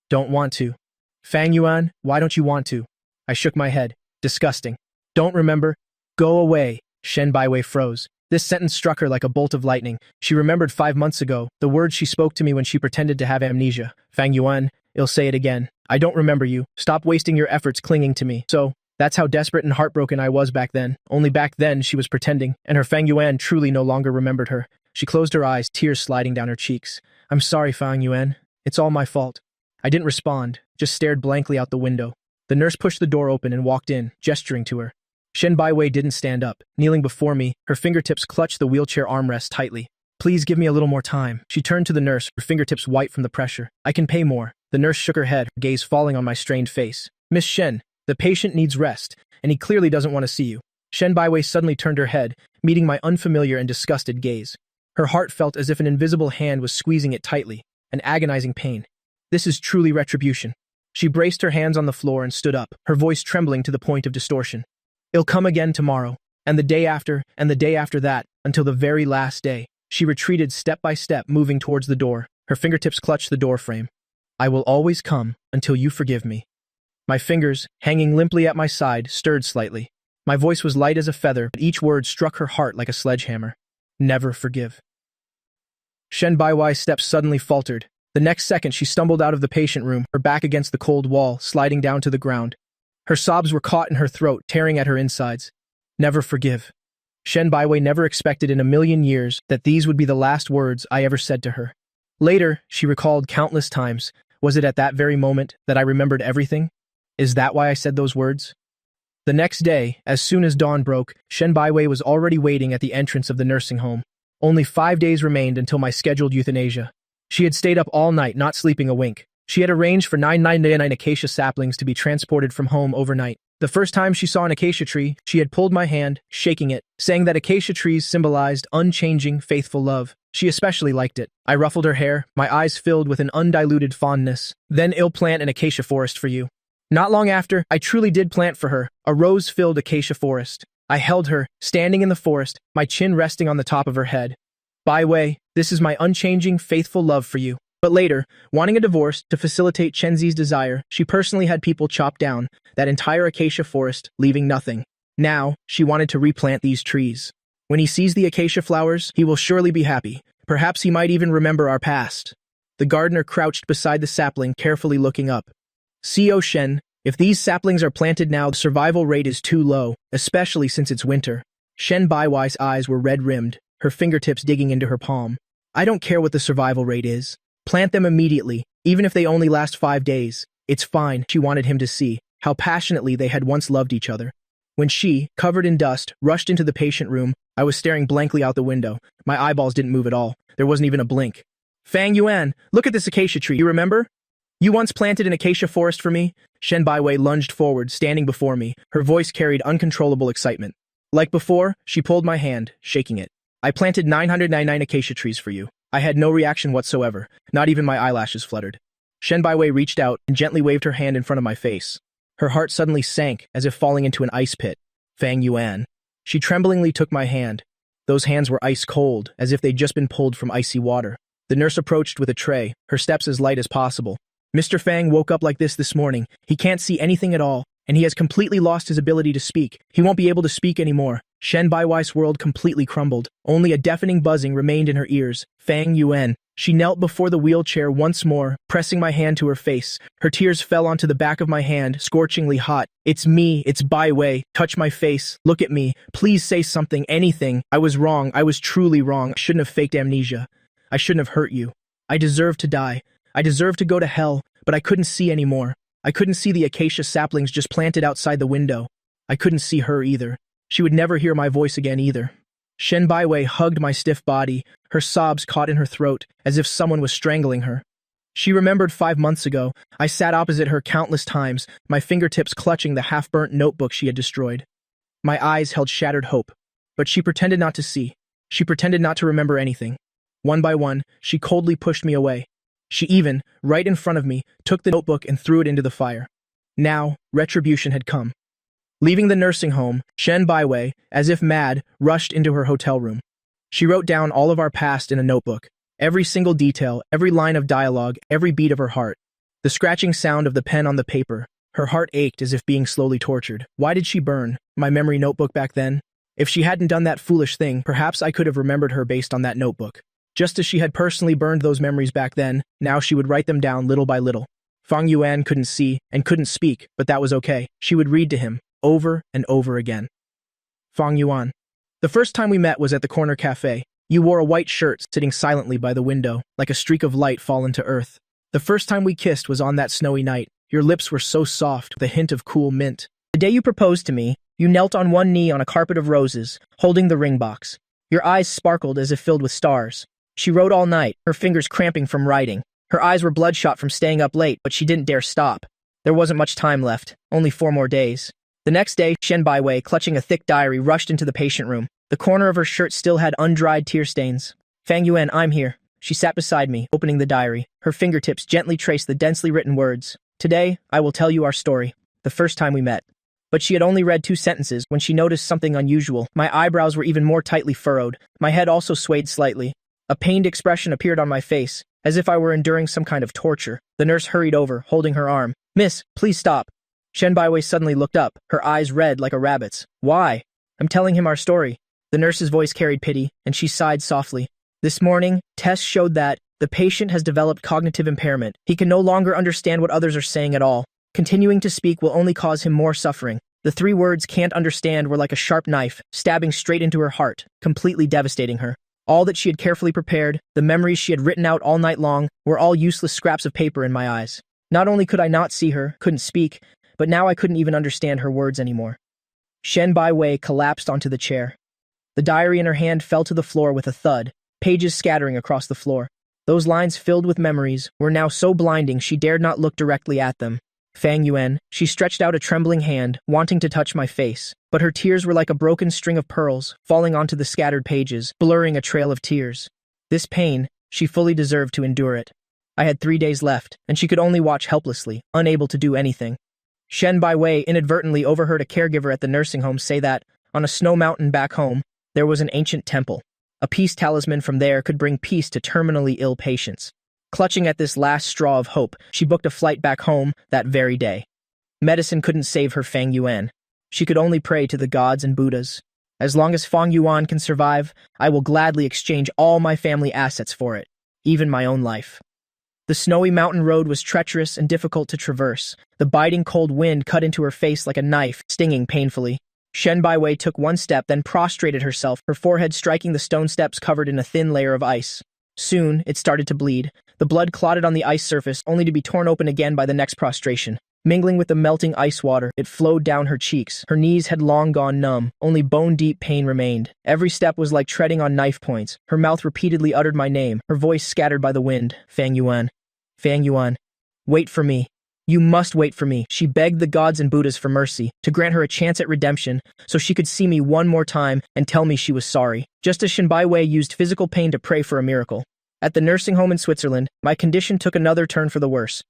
Don't want to. Fang Yuan, why don't you want to? I shook my head. Disgusting. Don't remember? Go away. Shen Baiwei froze. This sentence struck her like a bolt of lightning. She remembered 5 months ago, the words she spoke to me when she pretended to have amnesia. Fang Yuan, I'll say it again. I don't remember you. Stop wasting your efforts clinging to me. So, that's how desperate and heartbroken I was back then. Only back then she was pretending, and her Fang Yuan truly no longer remembered her. She closed her eyes, tears sliding down her cheeks. I'm sorry, Fang Yuan. It's all my fault. I didn't respond, just stared blankly out the window. The nurse pushed the door open and walked in, gesturing to her. Shen Baiwei didn't stand up. Kneeling before me, her fingertips clutched the wheelchair armrest tightly. Please give me a little more time. She turned to the nurse, her fingertips white from the pressure. I can pay more. The nurse shook her head, her gaze falling on my strained face. Miss Shen, the patient needs rest, and he clearly doesn't want to see you. Shen Baiwei suddenly turned her head, meeting my unfamiliar and disgusted gaze. Her heart felt as if an invisible hand was squeezing it tightly, an agonizing pain. This is truly retribution. She braced her hands on the floor and stood up, her voice trembling to the point of distortion. It'll come again tomorrow, and the day after, and the day after that, until the very last day. She retreated step by step, moving towards the door. Her fingertips clutched the door frame. I will always come until you forgive me. My fingers, hanging limply at my side, stirred slightly. My voice was light as a feather, but each word struck her heart like a sledgehammer. Never forgive. Shen Baiwei's steps suddenly faltered. The next second, she stumbled out of the patient room, her back against the cold wall, sliding down to the ground. Her sobs were caught in her throat, tearing at her insides. Never forgive. Shen Baiwei never expected in a million years that these would be the last words I ever said to her. Later, she recalled countless times. Was it at that very moment that I remembered everything? Is that why I said those words? The next day, as soon as dawn broke, Shen Baiwei was already waiting at the entrance of the nursing home. Only 5 days remained until my scheduled euthanasia. She had stayed up all night, not sleeping a wink. She had arranged for 999 acacia saplings to be transported from home overnight. The first time she saw an acacia tree, she had pulled my hand, shaking it, saying that acacia trees symbolized unchanging, faithful love. She especially liked it. I ruffled her hair, my eyes filled with an undiluted fondness. Then I'll plant an acacia forest for you. Not long after, I truly did plant for her, a rose-filled acacia forest. I held her, standing in the forest, my chin resting on the top of her head. Baiwei, this is my unchanging, faithful love for you. But later, wanting a divorce to facilitate Chenzi's desire, she personally had people chop down that entire acacia forest, leaving nothing. Now, she wanted to replant these trees. When he sees the acacia flowers, he will surely be happy. Perhaps he might even remember our past. The gardener crouched beside the sapling, carefully looking up. "Co Shen, if these saplings are planted now, the survival rate is too low, especially since it's winter." Shen Baiwai's eyes were red-rimmed, her fingertips digging into her palm. "I don't care what the survival rate is. Plant them immediately, even if they only last 5 days. It's fine." She wanted him to see how passionately they had once loved each other. When she, covered in dust, rushed into the patient room, I was staring blankly out the window. My eyeballs didn't move at all. There wasn't even a blink. "Fang Yuan, look at this acacia tree, you remember? You once planted an acacia forest for me?" Shen Baiwei lunged forward, standing before me. Her voice carried uncontrollable excitement. Like before, she pulled my hand, shaking it. "I planted 999 acacia trees for you." I had no reaction whatsoever. Not even my eyelashes fluttered. Shen Baiwei reached out and gently waved her hand in front of my face. Her heart suddenly sank, as if falling into an ice pit. "Fang Yuan." She tremblingly took my hand. Those hands were ice cold, as if they'd just been pulled from icy water. The nurse approached with a tray, her steps as light as possible. "Mr. Fang woke up like this morning. He can't see anything at all, and he has completely lost his ability to speak. He won't be able to speak anymore." Shen Baiwai's world completely crumbled. Only a deafening buzzing remained in her ears. "Fang Yuan." She knelt before the wheelchair once more, pressing my hand to her face. Her tears fell onto the back of my hand, scorchingly hot. "It's me, it's Baiwei. Touch my face. Look at me. Please say something, anything. I was wrong. I was truly wrong. I shouldn't have faked amnesia. I shouldn't have hurt you. I deserve to die. I deserve to go to hell, but I couldn't see anymore. I couldn't see the acacia saplings just planted outside the window. I couldn't see her either. She would never hear my voice again either." Shen Baiwei hugged my stiff body, her sobs caught in her throat, as if someone was strangling her. She remembered 5 months ago. I sat opposite her countless times, my fingertips clutching the half-burnt notebook she had destroyed. My eyes held shattered hope, but she pretended not to see. She pretended not to remember anything. One by one, she coldly pushed me away. She even, right in front of me, took the notebook and threw it into the fire. Now, retribution had come. Leaving the nursing home, Shen Baiwei, as if mad, rushed into her hotel room. She wrote down all of our past in a notebook. Every single detail, every line of dialogue, every beat of her heart. The scratching sound of the pen on the paper. Her heart ached as if being slowly tortured. Why did she burn my memory notebook back then? If she hadn't done that foolish thing, perhaps I could have remembered her based on that notebook. Just as she had personally burned those memories back then, now she would write them down little by little. Fang Yuan couldn't see and couldn't speak, but that was okay. She would read to him, over and over again. Fang Yuan. The first time we met was at the corner cafe. You wore a white shirt, sitting silently by the window, like a streak of light fallen to earth. The first time we kissed was on that snowy night. Your lips were so soft, with a hint of cool mint. The day you proposed to me, you knelt on one knee on a carpet of roses, holding the ring box. Your eyes sparkled as if filled with stars. She wrote all night, her fingers cramping from writing. Her eyes were bloodshot from staying up late, but she didn't dare stop. There wasn't much time left, only 4 more days. The next day, Shen Baiwei, clutching a thick diary, rushed into the patient room. The corner of her shirt still had undried tear stains. "Fang Yuan, I'm here." She sat beside me, opening the diary. Her fingertips gently traced the densely written words. "Today, I will tell you our story, the first time we met." But she had only read 2 sentences when she noticed something unusual. My eyebrows were even more tightly furrowed. My head also swayed slightly. A pained expression appeared on my face, as if I were enduring some kind of torture. The nurse hurried over, holding her arm. "Miss, please stop." Shen Baiwei suddenly looked up, her eyes red like a rabbit's. "Why?" "I'm telling him our story." The nurse's voice carried pity, and she sighed softly. "This morning, tests showed that the patient has developed cognitive impairment. He can no longer understand what others are saying at all. Continuing to speak will only cause him more suffering." The 3 words "can't understand" were like a sharp knife, stabbing straight into her heart, completely devastating her. All that she had carefully prepared, the memories she had written out all night long, were all useless scraps of paper in my eyes. Not only could I not see her, couldn't speak, but now I couldn't even understand her words anymore. Shen Baiwei collapsed onto the chair. The diary in her hand fell to the floor with a thud, pages scattering across the floor. Those lines filled with memories were now so blinding she dared not look directly at them. "Fang Yuan." She stretched out a trembling hand, wanting to touch my face, but her tears were like a broken string of pearls, falling onto the scattered pages, blurring a trail of tears. This pain, she fully deserved to endure it. I had 3 days left, and she could only watch helplessly, unable to do anything. Shen Baiwei inadvertently overheard a caregiver at the nursing home say that, on a snow mountain back home, there was an ancient temple. A peace talisman from there could bring peace to terminally ill patients. Clutching at this last straw of hope, she booked a flight back home that very day. Medicine couldn't save her Fang Yuan. She could only pray to the gods and Buddhas. As long as Fang Yuan can survive, I will gladly exchange all my family assets for it, even my own life. The snowy mountain road was treacherous and difficult to traverse. The biting cold wind cut into her face like a knife, stinging painfully. Shen Baiwei took one step, then prostrated herself, her forehead striking the stone steps covered in a thin layer of ice. Soon, it started to bleed. The blood clotted on the ice surface, only to be torn open again by the next prostration. Mingling with the melting ice water, it flowed down her cheeks. Her knees had long gone numb. Only bone-deep pain remained. Every step was like treading on knife points. Her mouth repeatedly uttered my name, her voice scattered by the wind. Fang Yuan. Fang Yuan. Wait for me. You must wait for me. She begged the gods and Buddhas for mercy, to grant her a chance at redemption, so she could see me one more time and tell me she was sorry. Just as Shen Baiwei used physical pain to pray for a miracle. At the nursing home in Switzerland, my condition took another turn for the worse.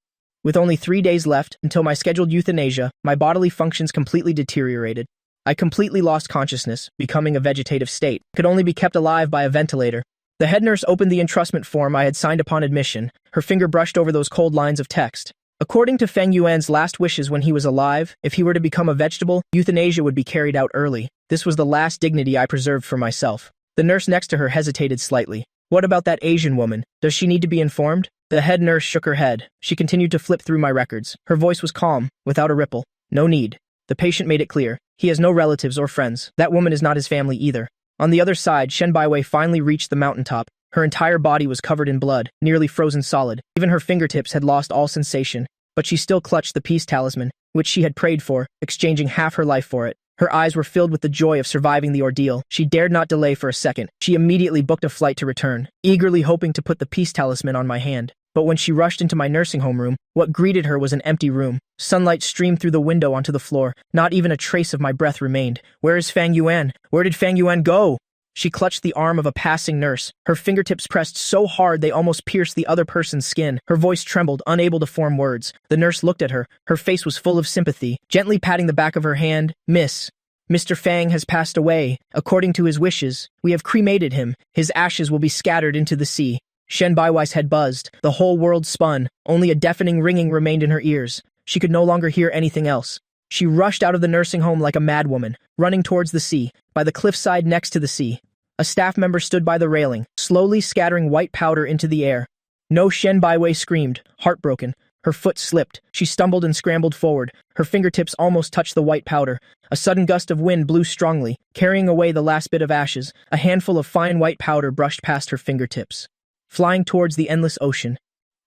With only 3 days left until my scheduled euthanasia, my bodily functions completely deteriorated. I completely lost consciousness, becoming a vegetative state, could only be kept alive by a ventilator. The head nurse opened the entrustment form I had signed upon admission. Her finger brushed over those cold lines of text. According to Feng Yuan's last wishes when he was alive, if he were to become a vegetable, euthanasia would be carried out early. This was the last dignity I preserved for myself. The nurse next to her hesitated slightly. What about that Asian woman? Does she need to be informed? The head nurse shook her head. She continued to flip through my records. Her voice was calm, without a ripple. No need. The patient made it clear. He has no relatives or friends. That woman is not his family either. On the other side, Shen Baiwei finally reached the mountaintop. Her entire body was covered in blood, nearly frozen solid. Even her fingertips had lost all sensation. But she still clutched the peace talisman, which she had prayed for, exchanging half her life for it. Her eyes were filled with the joy of surviving the ordeal. She dared not delay for a second. She immediately booked a flight to return, eagerly hoping to put the peace talisman on my hand. But when she rushed into my nursing home room, what greeted her was an empty room. Sunlight streamed through the window onto the floor. Not even a trace of my breath remained. Where is Fang Yuan? Where did Fang Yuan go? She clutched the arm of a passing nurse. Her fingertips pressed so hard they almost pierced the other person's skin. Her voice trembled, unable to form words. The nurse looked at her. Her face was full of sympathy, gently patting the back of her hand. Miss, Mr. Fang has passed away. According to his wishes, we have cremated him. His ashes will be scattered into the sea. Shen Baiwei's head buzzed. The whole world spun. Only a deafening ringing remained in her ears. She could no longer hear anything else. She rushed out of the nursing home like a madwoman, running towards the sea, by the cliffside next to the sea. A staff member stood by the railing, slowly scattering white powder into the air. No, Shen Baiwei screamed, heartbroken. Her foot slipped. She stumbled and scrambled forward. Her fingertips almost touched the white powder. A sudden gust of wind blew strongly, carrying away the last bit of ashes. A handful of fine white powder brushed past her fingertips, flying towards the endless ocean,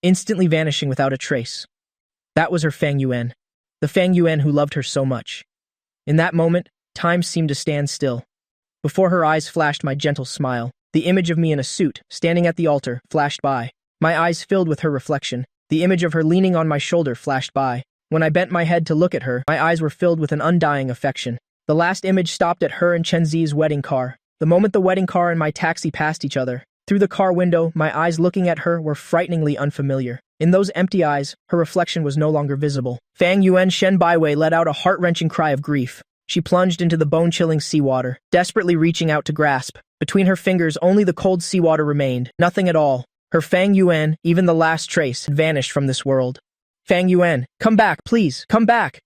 instantly vanishing without a trace. That was her Fang Yuan, the Fang Yuan who loved her so much. In that moment, time seemed to stand still. Before her eyes flashed my gentle smile. The image of me in a suit, standing at the altar, flashed by. My eyes filled with her reflection. The image of her leaning on my shoulder flashed by. When I bent my head to look at her, my eyes were filled with an undying affection. The last image stopped at her and Chen Zi's wedding car. The moment the wedding car and my taxi passed each other, through the car window, my eyes looking at her were frighteningly unfamiliar. In those empty eyes, her reflection was no longer visible. Fang Yuan Shen Baiwei let out a heart-wrenching cry of grief. She plunged into the bone-chilling seawater, desperately reaching out to grasp. Between her fingers, only the cold seawater remained, nothing at all. Her Fang Yuan, even the last trace, had vanished from this world. Fang Yuan, come back, please, come back!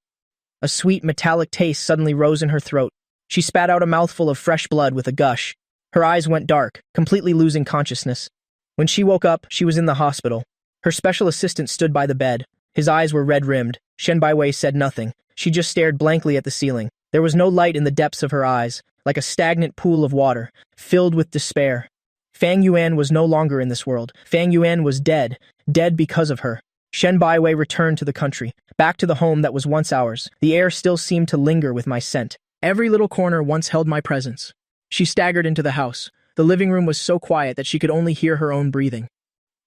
A sweet, metallic taste suddenly rose in her throat. She spat out a mouthful of fresh blood with a gush. Her eyes went dark, completely losing consciousness. When she woke up, she was in the hospital. Her special assistant stood by the bed. His eyes were red-rimmed. Shen Baiwei said nothing. She just stared blankly at the ceiling. There was no light in the depths of her eyes, like a stagnant pool of water, filled with despair. Fang Yuan was no longer in this world. Fang Yuan was dead, dead because of her. Shen Baiwei returned to the country, back to the home that was once ours. The air still seemed to linger with my scent. Every little corner once held my presence. She staggered into the house. The living room was so quiet that she could only hear her own breathing.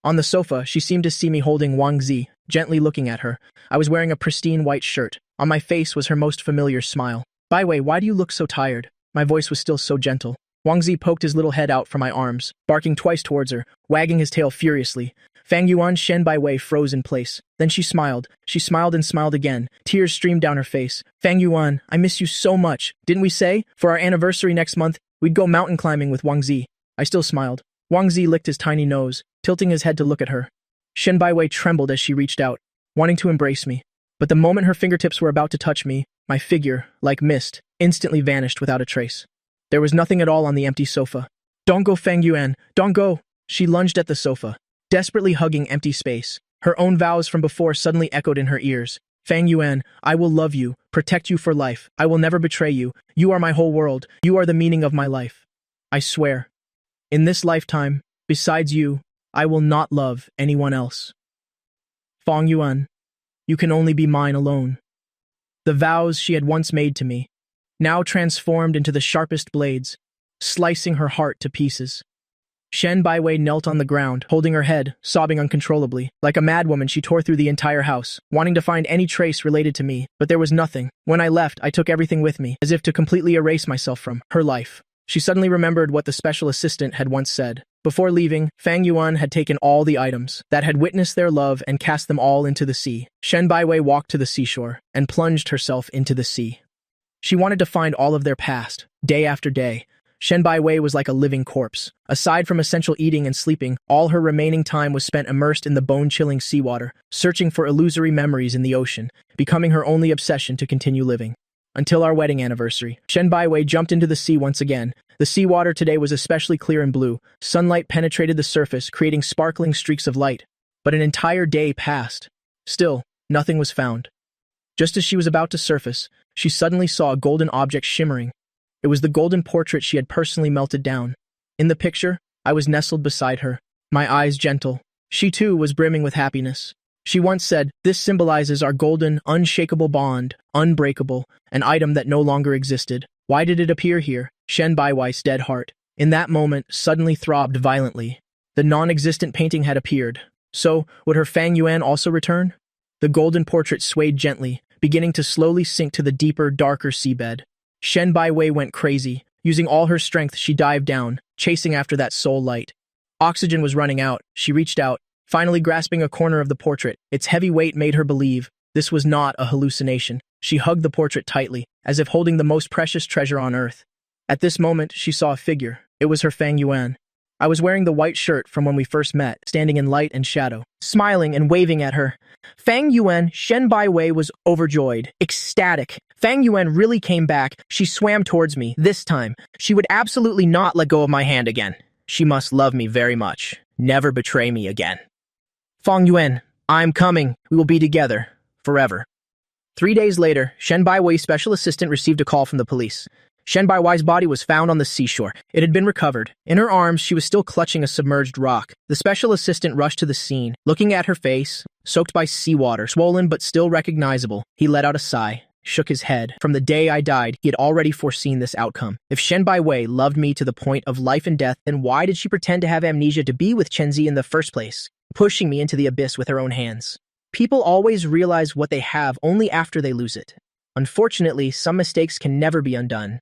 On the sofa, she seemed to see me holding Wang Zi, gently looking at her. I was wearing a pristine white shirt. On my face was her most familiar smile. Baiwei, why do you look so tired? My voice was still so gentle. Wang Zi poked his little head out from my arms, barking twice towards her, wagging his tail furiously. Fang Yuan Shen Baiwei froze in place. Then she smiled. She smiled and smiled again. Tears streamed down her face. Fang Yuan, I miss you so much. Didn't we say, for our anniversary next month, we'd go mountain climbing with Wang Zi? I still smiled. Wang Zi licked his tiny nose, tilting his head to look at her. Shen Baiwei trembled as she reached out, wanting to embrace me. But the moment her fingertips were about to touch me, my figure, like mist, instantly vanished without a trace. There was nothing at all on the empty sofa. Don't go, Fang Yuan, don't go! She lunged at the sofa, desperately hugging empty space. Her own vows from before suddenly echoed in her ears. Fang Yuan, I will love you, protect you for life. I will never betray you. You are my whole world. You are the meaning of my life. I swear. In this lifetime, besides you, I will not love anyone else. Fang Yuan, you can only be mine alone. The vows she had once made to me, now transformed into the sharpest blades, slicing her heart to pieces. Shen Baiwei knelt on the ground, holding her head, sobbing uncontrollably. Like a madwoman, she tore through the entire house, wanting to find any trace related to me, but there was nothing. When I left, I took everything with me, as if to completely erase myself from her life. She suddenly remembered what the special assistant had once said. Before leaving, Fang Yuan had taken all the items that had witnessed their love and cast them all into the sea. Shen Baiwei walked to the seashore and plunged herself into the sea. She wanted to find all of their past, day after day. Shen Baiwei was like a living corpse. Aside from essential eating and sleeping, all her remaining time was spent immersed in the bone-chilling seawater, searching for illusory memories in the ocean, becoming her only obsession to continue living. Until our wedding anniversary, Shen Baiwei jumped into the sea once again. The seawater today was especially clear and blue. Sunlight penetrated the surface, creating sparkling streaks of light. But an entire day passed. Still, nothing was found. Just as she was about to surface, she suddenly saw a golden object shimmering. It was the golden portrait she had personally melted down. In the picture, I was nestled beside her, my eyes gentle. She too was brimming with happiness. She once said, "This symbolizes our golden, unshakable bond, unbreakable, an item that no longer existed." Why did it appear here? Shen Baiwei's dead heart, in that moment, suddenly throbbed violently. The non-existent painting had appeared. So, would her Fang Yuan also return? The golden portrait swayed gently, beginning to slowly sink to the deeper, darker seabed. Shen Baiwei went crazy. Using all her strength, she dived down, chasing after that soul light. Oxygen was running out. She reached out, finally grasping a corner of the portrait. Its heavy weight made her believe this was not a hallucination. She hugged the portrait tightly, as if holding the most precious treasure on earth. At this moment, she saw a figure. It was her Fang Yuan. I was wearing the white shirt from when we first met, standing in light and shadow, smiling and waving at her. Fang Yuan, Shen Baiwei was overjoyed, ecstatic. Fang Yuan really came back. She swam towards me. This time, she would absolutely not let go of my hand again. She must love me very much. Never betray me again. Fang Yuan, I'm coming. We will be together. Forever. 3 days later, Shen Baiwei's special assistant received a call from the police. Shen Baiwei's body was found on the seashore. It had been recovered. In her arms, she was still clutching a submerged rock. The special assistant rushed to the scene. Looking at her face, soaked by seawater, swollen but still recognizable, he let out a sigh, shook his head. From the day I died, he had already foreseen this outcome. If Shen Baiwei loved me to the point of life and death, then why did she pretend to have amnesia to be with Chenzi in the first place, pushing me into the abyss with her own hands? People always realize what they have only after they lose it. Unfortunately, some mistakes can never be undone.